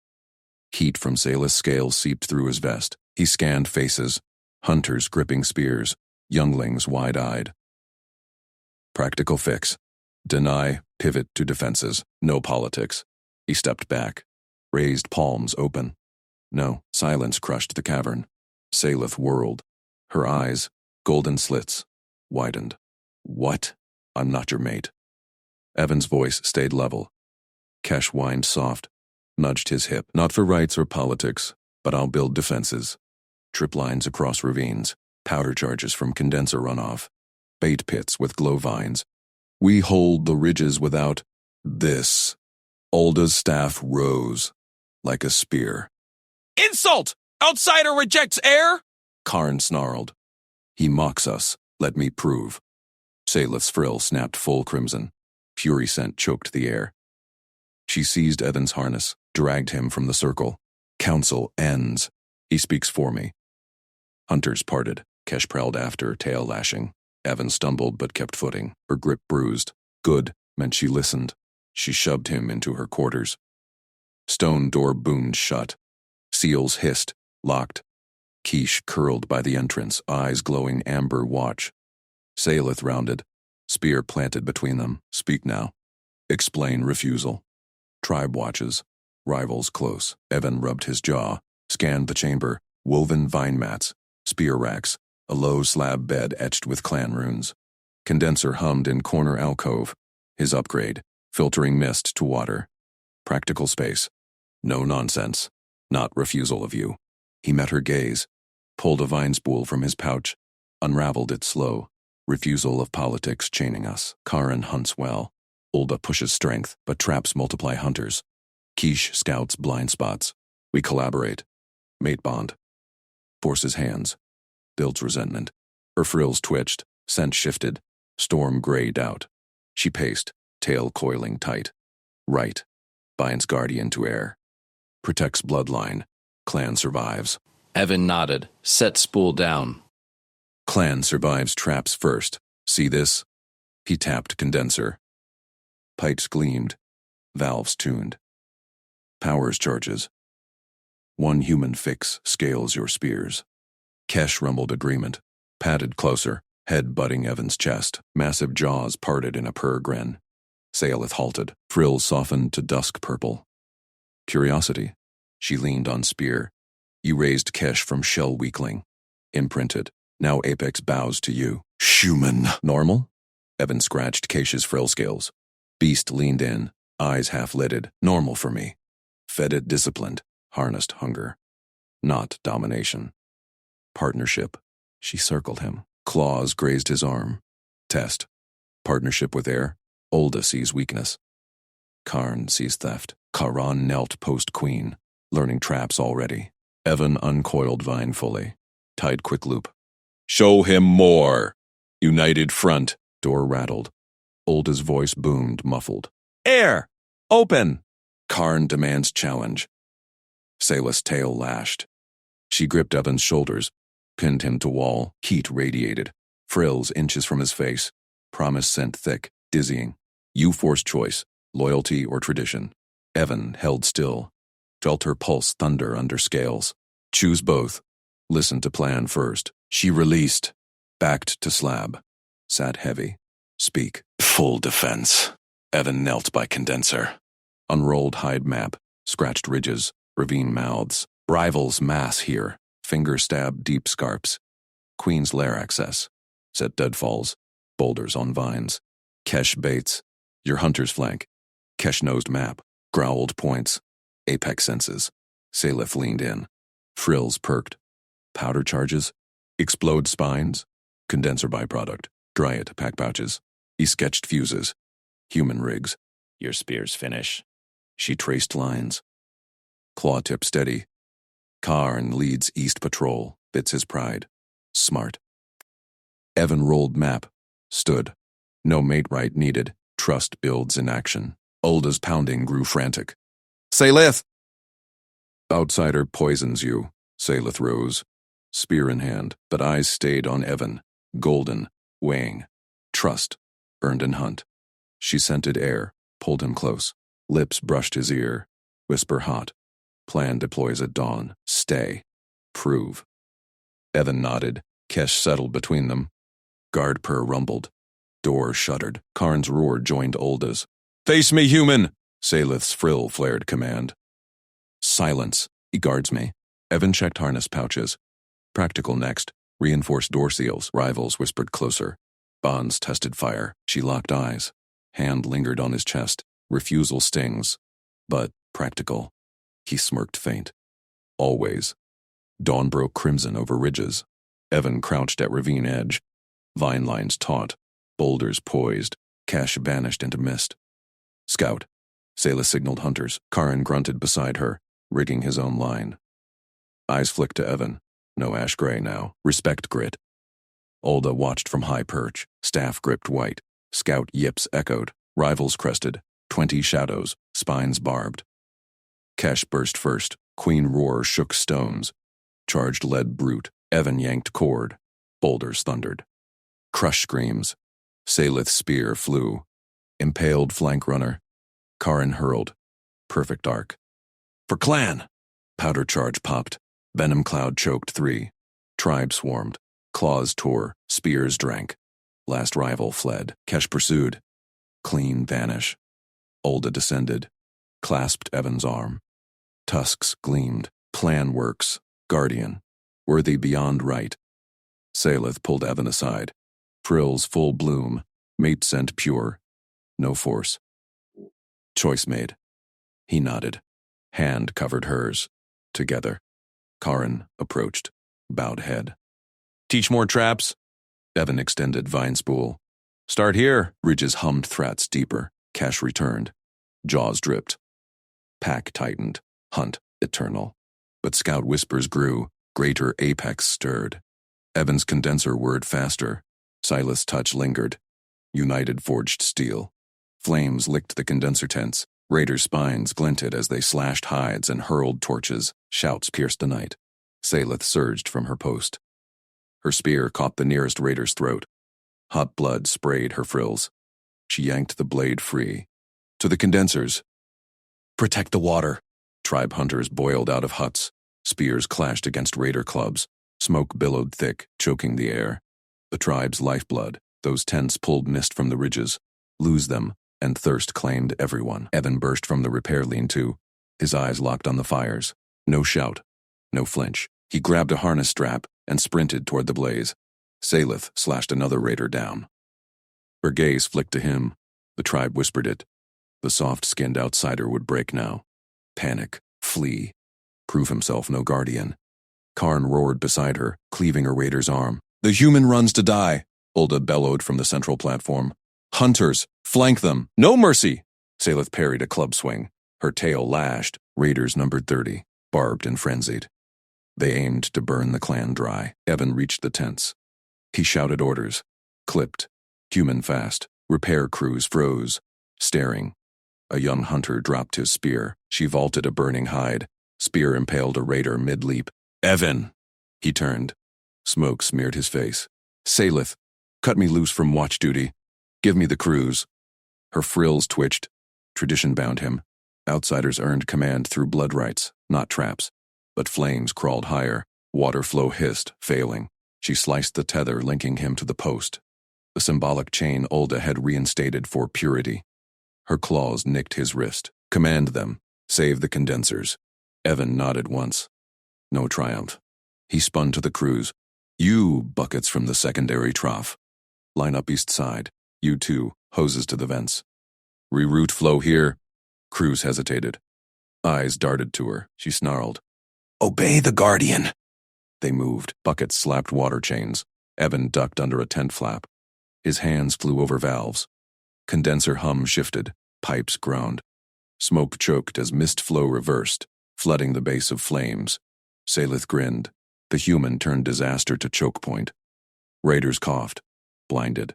Speaker 1: Heat from Saleth's scales seeped through his vest. He scanned faces, hunters gripping spears, younglings wide-eyed. Practical fix. Deny, pivot to defenses. No politics. He stepped back, raised palms open. No, silence crushed the cavern. Saleth whirled. Her eyes, golden slits, widened. What? I'm not your mate. Evan's voice stayed level. Kesh whined soft, nudged his hip. Not for rights or politics, but I'll build defenses. Trip lines across ravines, powder charges from condenser runoff, bait pits with glow vines. We hold the ridges without this. Ulda's staff rose like a spear.
Speaker 3: Insult! Outsider rejects heir?
Speaker 1: Karn snarled. He mocks us. Let me prove. Saleth's frill snapped full crimson. Fury scent choked the air. She seized Evan's harness, dragged him from the circle. Council ends. He speaks for me. Hunters parted. Kesh prowled after, tail lashing. Evan stumbled but kept footing, her grip bruised. Good meant she listened. She shoved him into her quarters. Stone door boomed shut. Seals hissed, locked. Kish curled by the entrance, eyes glowing amber watch. Saleth rounded, spear planted between them. Speak now. Explain refusal. Tribe watches. Rivals close. Evan rubbed his jaw, scanned the chamber. Woven vine mats, spear racks, a low slab bed etched with clan runes. Condenser hummed in corner alcove. His upgrade, filtering mist to water. Practical space. No nonsense. Not refusal of you. He met her gaze, pulled a vine spool from his pouch, unraveled it slow. Refusal of politics chaining us. Karan hunts well. Ulda pushes strength, but traps multiply hunters. Kish scouts blind spots. We collaborate. Mate bond. Forces hands. Builds resentment. Her frills twitched, scent shifted. Storm grayed out. She paced, tail coiling tight. Right. Binds guardian to air. Protects bloodline. Clan survives.
Speaker 2: Evan nodded, set spool down.
Speaker 1: Clan survives traps first. See this? He tapped condenser. Pipes gleamed. Valves tuned. Powers charges. One human fix scales your spears. Kesh rumbled agreement. Padded closer, head butting Evan's chest. Massive jaws parted in a purr grin. Saleth halted, frills softened to dusk purple. Curiosity. She leaned on spear. You raised Kesh from shell weakling. Imprinted. Now Apex bows to you. Human. Normal? Evan scratched Kesh's frill scales. Beast leaned in, eyes half-lidded. Normal for me. Fed it disciplined, harnessed hunger. Not domination. Partnership. She circled him. Claws grazed his arm. Test. Partnership with air. Ulda sees weakness. Karn sees theft. Karan knelt post-queen, learning traps already. Evan uncoiled vine fully. Tied quick loop. Show him more! United front. Door rattled. Ulda's voice boomed, muffled. Air! Open! Karn demands challenge. Saleth's tail lashed. She gripped Evan's shoulders, pinned him to wall. Heat radiated. Frills inches from his face. Promise sent thick, dizzying. You force choice, loyalty or tradition. Evan held still. Felt her pulse thunder under scales. Choose both. Listen to plan first. She released. Backed to slab. sat heavy. Speak. Full defense. Evan knelt by condenser. Unrolled hide map, scratched ridges, ravine mouths. Rivals mass here. Finger stab deep scarps. Queen's Lair access. Set deadfalls. Boulders on vines. Kesh baits. Your hunter's flank. Kesh-nosed map. Growled points. Apex senses. Salith leaned in. Frills perked. Powder charges. Explode spines. Condenser byproduct. Dry it, pack pouches. He sketched fuses. Human rigs. Your spear's finish. She traced lines. Claw tip steady. Karn leads East Patrol. Bits his pride. Smart. Evan rolled map. Stood. No mate right needed. Trust builds in action. Ulda's pounding grew frantic. Salith! Outsider poisons you. Salith rose. Spear in hand, but eyes stayed on Evan. Golden. Weighing. Trust. Earned in hunt. She scented air. Pulled him close. Lips brushed his ear. Whisper hot. Plan deploys at dawn. Stay. Prove. Evan nodded. Kesh settled between them. Guard purr rumbled. Door shuddered. Karn's roar joined Ulda's. Face me, human! Salith's frill flared command. Silence. He guards me. Evan checked harness pouches. Practical next. Reinforced door seals. Rivals whispered closer. Bonds tested fire. She locked eyes. Hand lingered on his chest. Refusal stings. But practical. He smirked faint. Always. Dawn broke crimson over ridges. Evan crouched at ravine edge. Vine lines taut. Boulders poised. Cash vanished into mist. Scout. Sayla signaled hunters. Karn grunted beside her, rigging his own line. Eyes flicked to Evan. No ash gray now. Respect grit. Ulda watched from high perch. Staff gripped white. Scout yips echoed. Rivals crested. 20 shadows. Spines barbed. Kesh burst first. Queen roar shook stones. Charged lead brute. Evan yanked cord. Boulders thundered. Crush screams. Salith's spear flew. Impaled flank runner. Karn hurled. Perfect arc. For clan! Powder charge popped. Venom cloud choked 3. Tribe swarmed. Claws tore. Spears drank. Last rival fled. Kesh pursued. Clean vanish. Ulda descended. Clasped Evan's arm. Tusks gleamed. Plan works. Guardian. Worthy beyond right. Salith pulled Evan aside. Frills full bloom. Mate scent pure. No force. Choice made. He nodded. Hand covered hers. Together. Karn approached. Bowed head. Teach more traps? Evan extended vine spool. Start here. Ridges hummed threats deeper. Cash returned. Jaws dripped. Pack tightened. Hunt eternal. But Scout whispers grew. Greater apex stirred. Evan's condenser whirred faster. Silas' touch lingered. United forged steel. Flames licked the condenser tents. Raiders' spines glinted as they slashed hides and hurled torches. Shouts pierced the night. Salith surged from her post. Her spear caught the nearest raider's throat. Hot blood sprayed her frills. She yanked the blade free. To the condensers. Protect the water. Tribe hunters boiled out of huts. Spears clashed against raider clubs. Smoke billowed thick, choking the air. The tribe's lifeblood. Those tents pulled mist from the ridges. Lose them, and thirst claimed everyone. Evan burst from the repair lean-to. His eyes locked on the fires. No shout. No flinch. He grabbed a harness strap and sprinted toward the blaze. Salith slashed another raider down. Her gaze flicked to him. The tribe whispered it. The soft-skinned outsider would break now. Panic. Flee. Prove himself no guardian. Karn roared beside her, cleaving a raider's arm. The human runs to die, Ulda bellowed from the central platform. Hunters, flank them. No mercy! Salith parried a club swing. Her tail lashed. Raiders numbered 30, barbed and frenzied. They aimed to burn the clan dry. Evan reached the tents. He shouted orders. Clipped. Human fast. Repair crews froze. Staring. A young hunter dropped his spear. She vaulted a burning hide. Spear impaled a raider mid-leap. Evan! He turned. Smoke smeared his face. Salith, cut me loose from watch duty. Give me the crews. Her frills twitched. Tradition bound him. Outsiders earned command through blood rights, not traps. But flames crawled higher. Water flow hissed, failing. She sliced the tether linking him to the post. the symbolic chain Ulda had reinstated for purity. Her claws nicked his wrist. Command them. Save the condensers. Evan nodded once. No triumph. He spun to the crews. You buckets from the secondary trough. Line up east side. You two, hoses to the vents. Reroute flow here. Crews hesitated. Eyes darted to her. She snarled. Obey the Guardian. They moved. Buckets slapped water chains. Evan ducked under a tent flap. His hands flew over valves. Condenser hum shifted. Pipes groaned. Smoke choked as mist flow reversed, flooding the base of flames. Salith grinned. The human turned disaster to choke point. Raiders coughed. Blinded.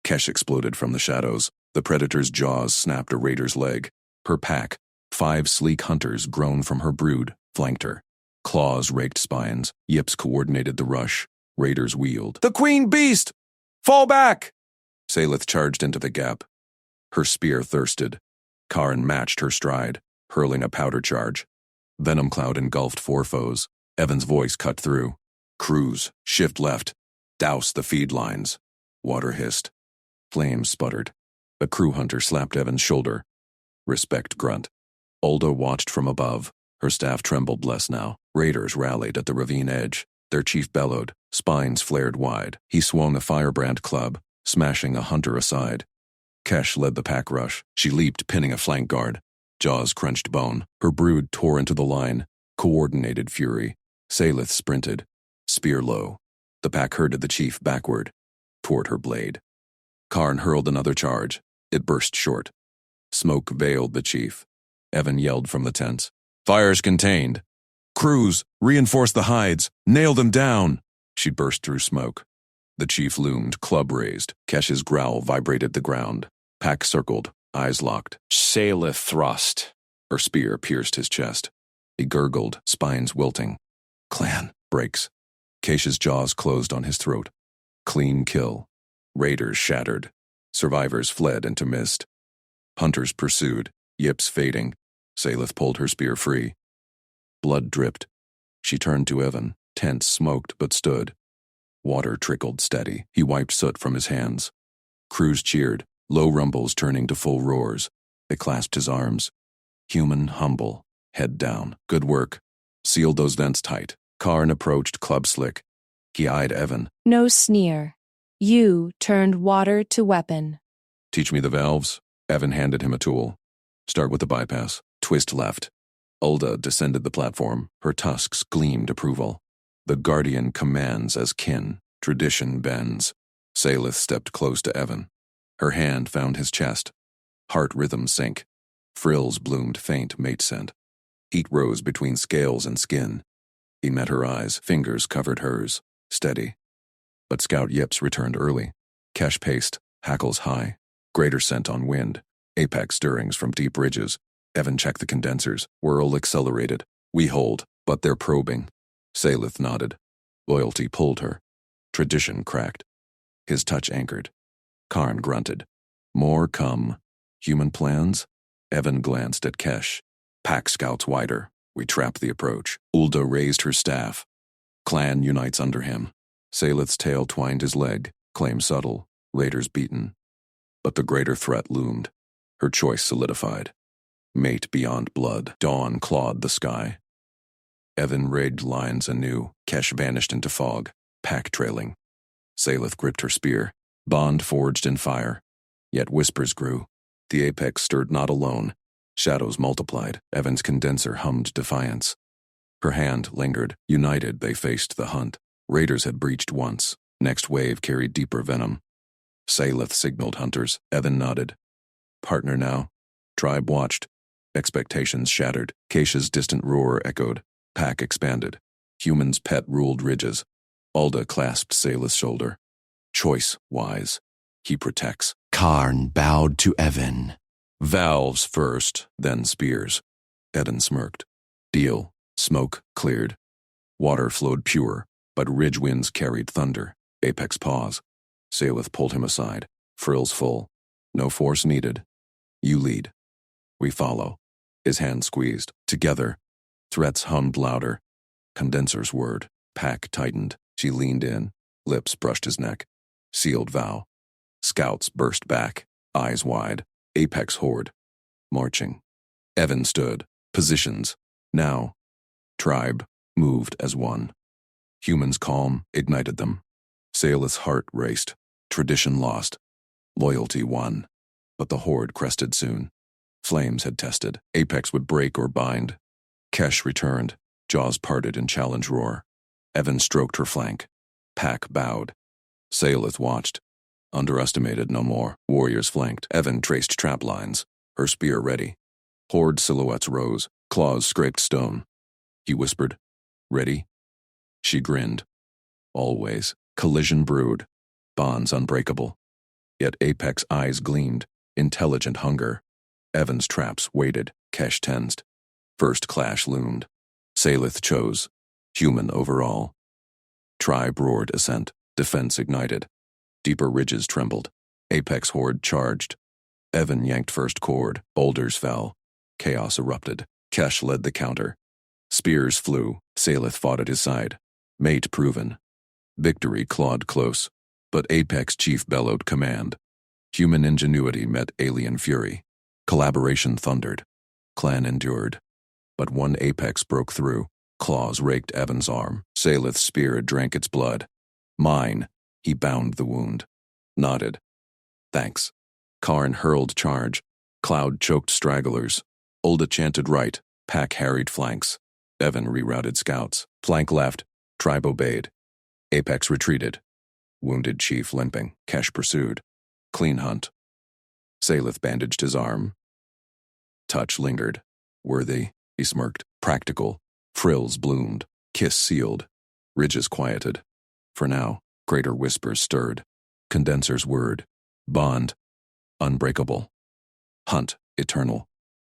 Speaker 1: Kesh exploded from the shadows. The predator's jaws snapped a raider's leg. Her pack, 5 sleek hunters grown from her brood, flanked her. Claws raked spines. Yips coordinated the rush. Raiders wheeled.
Speaker 3: The Queen Beast! Fall back!
Speaker 1: Salith charged into the gap. Her spear thirsted. Karn matched her stride, hurling a powder charge. Venom cloud engulfed 4 foes. Evan's voice cut through. Crews, shift left. Douse the feed lines. Water hissed. Flames sputtered. A crew hunter slapped Evan's shoulder. Respect grunt. Ulda watched from above. Her staff trembled less now. Raiders rallied at the ravine edge. Their chief bellowed. Spines flared wide. He swung a firebrand club, smashing a hunter aside. Kesh led the pack rush. She leaped, pinning a flank guard. Jaws crunched bone. Her brood tore into the line. Coordinated fury. Salith sprinted. Spear low. The pack herded the chief backward, toward her blade. Karn hurled another charge. It burst short. Smoke veiled the chief. Evan yelled from the tents. Fires contained. Crews, reinforce the hides. Nail them down. She burst through smoke. The chief loomed, club raised. Kesh's growl vibrated the ground. Pack circled, eyes locked.
Speaker 2: Salith thrust.
Speaker 1: Her spear pierced his chest. He gurgled, spines wilting. Clan, breaks. Kesh's jaws closed on his throat. Clean kill. Raiders shattered. Survivors fled into mist. Hunters pursued, yips fading. Salith pulled her spear free. Blood dripped. She turned to Evan. Tents smoked but stood. Water trickled steady. He wiped soot from his hands. Crews cheered, low rumbles turning to full roars. They clasped his arms. Human, humble, head down. Good work. Sealed those vents tight. Karn approached club slick. He eyed Evan.
Speaker 4: No sneer. You turned water to weapon.
Speaker 1: Teach me the valves. Evan handed him a tool. Start with the bypass. Twist left. Ulda descended the platform. Her tusks gleamed approval. The Guardian commands as kin. Tradition bends. Salith stepped close to Evan. Her hand found his chest. Heart rhythm sank. Frills bloomed faint mate scent. Heat rose between scales and skin. He met her eyes. Fingers covered hers. Steady. But Scout Yips returned early. Kesh paced. Hackles high. Greater scent on wind. Apex stirrings from deep ridges. Evan checked the condensers. Whirl accelerated. We hold, but they're probing. Salith nodded. Loyalty pulled her. Tradition cracked. His touch anchored. Karn grunted. More come. Human plans? Evan glanced at Kesh. Pack scouts wider. We trap the approach. Ulda raised her staff. Clan unites under him. Salith's tail twined his leg. Claim subtle. Raiders beaten. But the greater threat loomed. Her choice solidified. Mate beyond blood. Dawn clawed the sky. Evan rigged lines anew. Kesh vanished into fog. Pack trailing. Salith gripped her spear. Bond forged in fire. Yet whispers grew. The apex stirred not alone. Shadows multiplied. Evan's condenser hummed defiance. Her hand lingered. United, they faced the hunt. Raiders had breached once. Next wave carried deeper venom. Salith signaled hunters. Evan nodded. Partner now. Tribe watched. Expectations shattered. Keisha's distant roar echoed. Pack expanded. Humans pet ruled ridges. Ulda clasped Salith's shoulder. Choice wise. He protects.
Speaker 5: Karn bowed to Evan.
Speaker 1: Valves first, then spears. Eden smirked. Deal. Smoke cleared. Water flowed pure, but ridge winds carried thunder. Apex pause. Salith pulled him aside. Frills full. No force needed. You lead. We follow. His hand squeezed. Together. Threats hummed louder. Condenser's word. Pack tightened. She leaned in. Lips brushed his neck. Sealed vow. Scouts burst back, eyes wide. Apex horde. Marching. Evan stood. Positions. Now. Tribe. Moved as one. Humans' calm ignited them. Saelith's heart raced. Tradition lost. Loyalty won. But the horde crested soon. Flames had tested. Apex would break or bind. Kesh returned. Jaws parted in challenge roar. Evan stroked her flank. Pack bowed. Saelith watched. Underestimated no more. Warriors flanked. Evan traced trap lines. Her spear ready. Horde silhouettes rose. Claws scraped stone. He whispered, "Ready?" She grinned. Always. Collision brewed. Bonds unbreakable. Yet Apex eyes gleamed. Intelligent hunger. Evan's traps waited. Kesh tensed. First clash loomed. Saelith chose. Human overall. Tribe roared ascent. Defense ignited. Deeper ridges trembled. Apex horde charged. Evan yanked first cord. Boulders fell. Chaos erupted. Kesh led the counter. Spears flew. Saelith fought at his side. Mate proven. Victory clawed close. But Apex chief bellowed command. Human ingenuity met alien fury. Collaboration thundered. Clan endured. But one Apex broke through. Claws raked Evan's arm. Saelith's spear drank its blood. Mine. He bound the wound. Nodded. Thanks. Karn hurled charge. Cloud choked stragglers. Ulda chanted right. Pack harried flanks. Evan rerouted scouts. Flank left. Tribe obeyed. Apex retreated. Wounded chief limping. Kesh pursued. Clean hunt. Saelith bandaged his arm. Touch lingered. Worthy, he smirked. Practical. Frills bloomed. Kiss sealed. Ridges quieted. For now, greater whispers stirred. Condensers word. Bond. Unbreakable. Hunt. Eternal.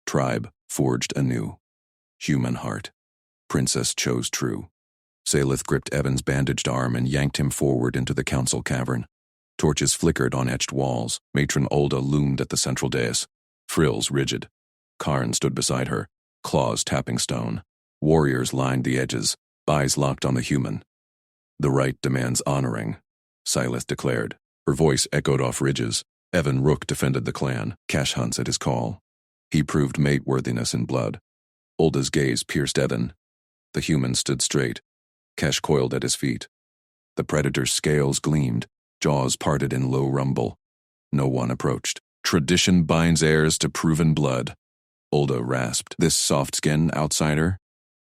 Speaker 1: Tribe. Forged anew. Human heart. Princess chose true. Saelith gripped Evan's bandaged arm and yanked him forward into the council cavern. Torches flickered on etched walls. Matron Ulda loomed at the central dais. Frills rigid. Karn stood beside her, claws tapping stone. Warriors lined the edges, eyes locked on the human. The right demands honoring, Saelith declared. Her voice echoed off ridges. Evan Rook defended the clan, cash hunts at his call. He proved mate worthiness in blood. Ulda's gaze pierced Evan. The human stood straight. Kesh coiled at his feet. The predator's scales gleamed, jaws parted in low rumble. No one approached. Tradition binds heirs to proven blood. Ulda rasped. This soft-skinned outsider?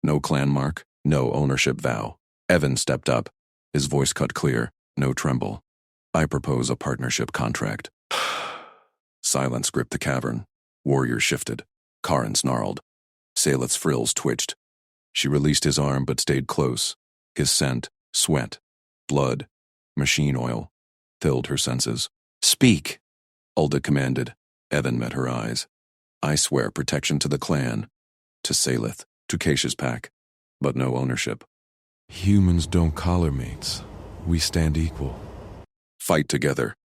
Speaker 1: No clan mark, no ownership vow. Evan stepped up. His voice cut clear, no tremble. I propose a partnership contract. Silence gripped the cavern. Warriors shifted. Karn snarled. Saelith's frills twitched. She released his arm but stayed close. His scent, sweat, blood, machine oil, filled her senses. Speak, Ulda commanded. Evan met her eyes. I swear protection to the clan, to Saelith, to Keish's pack, but no ownership.
Speaker 3: Humans don't collar mates. We stand equal.
Speaker 1: Fight together.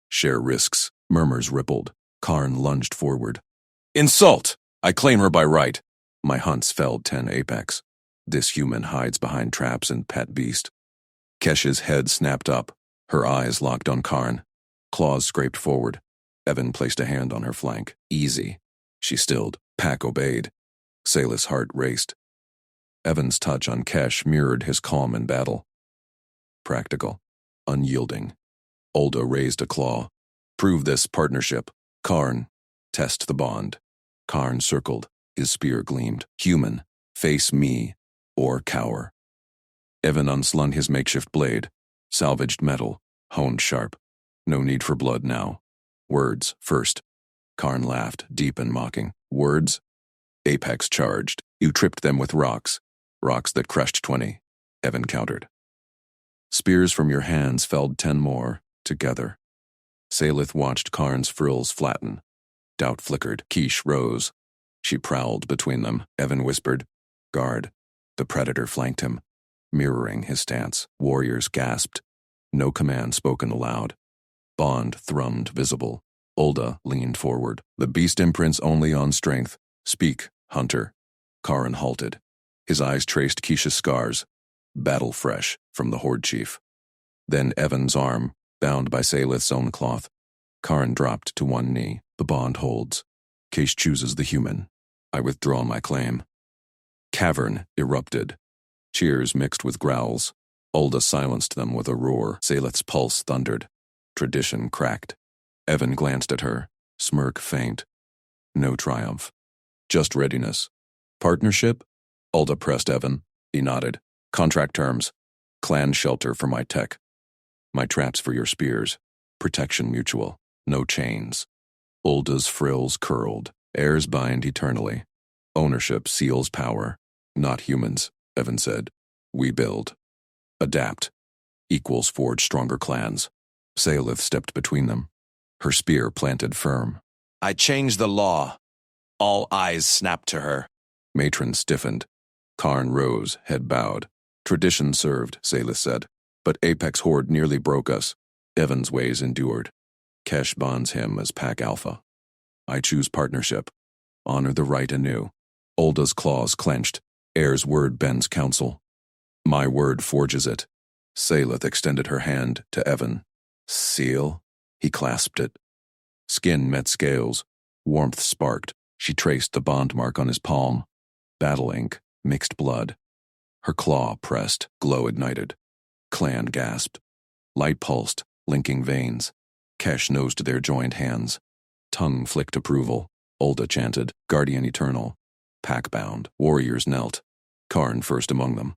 Speaker 1: Share risks. Murmurs rippled. Karn lunged forward. Insult! I claim her by right. My hunts felled 10 Apex. This human hides behind traps and pet beast. Kesh's head snapped up. Her eyes locked on Karn. Claws scraped forward. Evan placed a hand on her flank. Easy. She stilled. Pack obeyed. Saelith's heart raced. Evan's touch on Kesh mirrored his calm in battle. Practical. Unyielding. Ulda raised a claw. Prove this partnership. Karn. Test the bond. Karn circled. His spear gleamed. Human. Face me. Or cower. Evan unslung his makeshift blade. Salvaged metal. Honed sharp. No need for blood now. Words first. Karn laughed, deep and mocking. Words? Apex charged. You tripped them with rocks. Rocks that crushed 20. Evan countered. Spears from your hands felled 10 more, together. Saelith watched Karn's frills flatten. Doubt flickered. Keish rose. She prowled between them. Evan whispered, Guard. The predator flanked him, mirroring his stance. Warriors gasped. No command spoken aloud. Bond thrummed visible. Ulda leaned forward. The beast imprints only on strength. Speak, hunter. Karn halted. His eyes traced Keisha's scars. Battle fresh from the horde chief. Then Evan's arm, bound by Saelith's own cloth, Karn dropped to one knee. The bond holds. Case chooses the human. I withdraw my claim. Cavern erupted. Cheers mixed with growls. Ulda silenced them with a roar. Saleth's pulse thundered. Tradition cracked. Evan glanced at her. Smirk faint. No triumph. Just readiness. Partnership? Ulda pressed Evan. He nodded. Contract terms. Clan shelter for my tech. My traps for your spears. Protection mutual. No chains. Ulda's frills curled. Heirs bind eternally. Ownership seals power. Not humans, Evan said. We build. Adapt. Equals forge stronger clans. Saleth stepped between them. Her spear planted firm.
Speaker 5: I changed the law. All eyes snapped to her.
Speaker 1: Matron stiffened. Karn rose, head bowed. Tradition served, Saleth said. But Apex Horde nearly broke us. Evan's ways endured. Kesh bonds him as Pack Alpha. I choose partnership. Honor the right anew. Ulda's claws clenched. Heir's word bends counsel. My word forges it. Saleth extended her hand to Evan. Seal? He clasped it. Skin met scales. Warmth sparked. She traced the bond mark on his palm. Battle ink, mixed blood. Her claw pressed, glow ignited. Clan gasped. Light pulsed, linking veins. Kesh nosed their joined hands. Tongue flicked approval. Ulda chanted, Guardian Eternal. Pack-bound, warriors knelt. Karn first among them.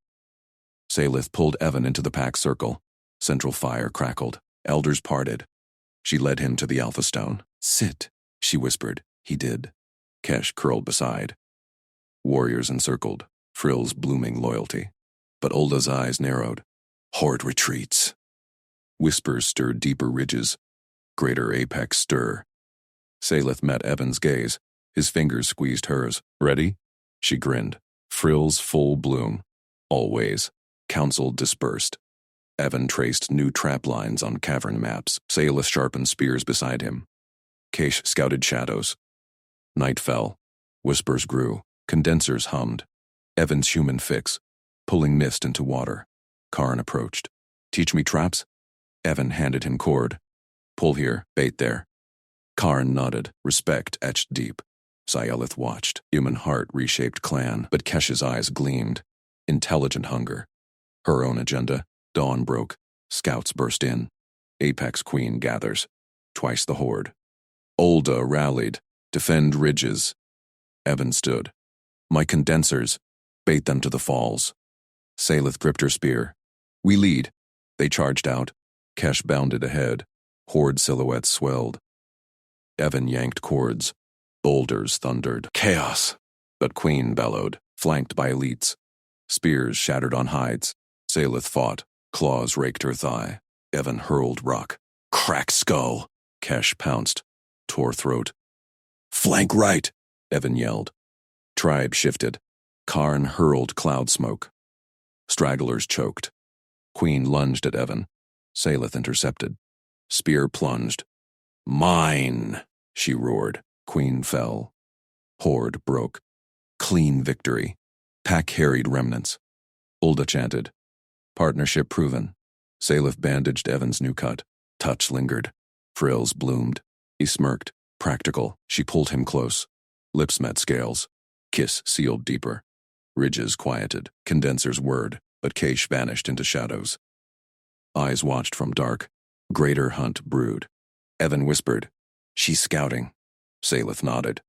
Speaker 1: Saleth pulled Evan into the pack circle. Central fire crackled. Elders parted. She led him to the Alpha Stone. Sit, she whispered. He did. Kesh curled beside. Warriors encircled, frills blooming loyalty. But Ulda's eyes narrowed. Horde retreats. Whispers stirred deeper ridges. Greater apex stir. Saleth met Evan's gaze. His fingers squeezed hers. Ready? She grinned. Frills full bloom. Always. Council dispersed. Evan traced new trap lines on cavern maps. Saleth sharpened spears beside him. Kesh scouted shadows. Night fell. Whispers grew. Condensers hummed. Evan's human fix. Pulling mist into water. Karn approached. Teach me traps? Evan handed him cord. Pull here, bait there. Karn nodded, respect etched deep. Syelith watched. Human heart reshaped clan, but Kesh's eyes gleamed. Intelligent hunger. Her own agenda. Dawn broke. Scouts burst in. Apex Queen gathers. Twice the horde. Ulda rallied. Defend ridges. Evan stood. My condensers. Bait them to the falls. Saleth gripped her spear. We lead. They charged out. Kesh bounded ahead. Horde silhouettes swelled. Evan yanked cords. Boulders thundered. Chaos! But Queen bellowed, flanked by elites. Spears shattered on hides. Saleth fought. Claws raked her thigh. Evan hurled rock. Crack skull! Kesh pounced. Tore throat. Flank right! Evan yelled. Tribe shifted. Karn hurled cloud smoke. Stragglers choked. Queen lunged at Evan. Saleth intercepted. Spear plunged. Mine! She roared. Queen fell. Horde broke. Clean victory. Pack harried remnants. Ulda chanted. Partnership proven. Saleth bandaged Evan's new cut. Touch lingered. Frills bloomed. He smirked. Practical. She pulled him close. Lips met scales. Kiss sealed deeper. Ridges quieted. Condensers whirred, but Kesh vanished into shadows. Eyes watched from dark. Greater hunt brewed. Evan whispered, She's scouting. Saleth nodded.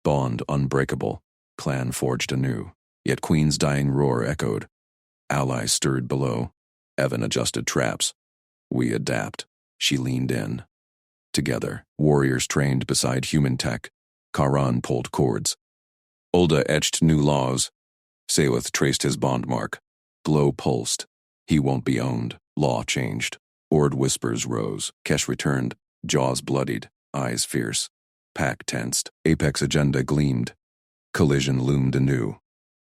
Speaker 1: Bond unbreakable. Clan forged anew. Yet Queen's dying roar echoed. Allies stirred below. Evan adjusted traps. We adapt. She leaned in. Together, warriors trained beside human tech. Karan pulled cords. Ulda etched new laws. Saleth traced his bond mark. Glow pulsed. He won't be owned. Law changed. Ord whispers rose. Kesh returned. Jaws bloodied. Eyes fierce. Pack tensed. Apex agenda gleamed. Collision loomed anew.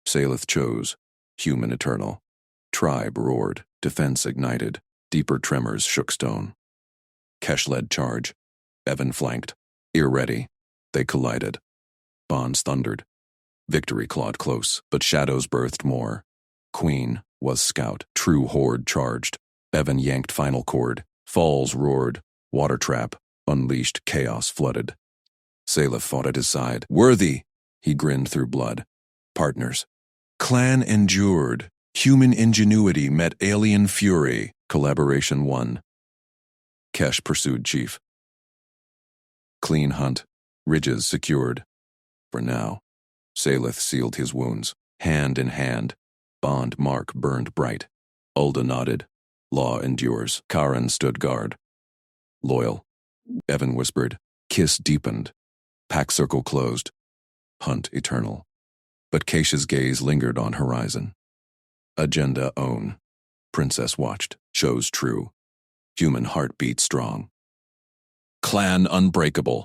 Speaker 1: Saleth chose. Human eternal. Tribe roared. Defense ignited. Deeper tremors shook stone. Kesh led charge. Evan flanked. Ear ready. They collided. Bonds thundered. Victory clawed close, but shadows birthed more. Queen was scout. True horde charged. Evan yanked final cord. Falls roared. Water trap. Unleashed chaos flooded. Salif fought at his side. Worthy! He grinned through blood. Partners. Clan endured. Human ingenuity met alien fury. Collaboration won. Kesh pursued Chief. Clean hunt. Ridges secured. For now. Salith sealed his wounds. Hand in hand. Bond mark burned bright. Ulda nodded. Law endures. Karen stood guard. Loyal. Evan whispered. Kiss deepened. Pack circle closed. Hunt eternal. But Keisha's gaze lingered on horizon. Agenda own. Princess watched. Shows true. Human heartbeat strong. Clan unbreakable.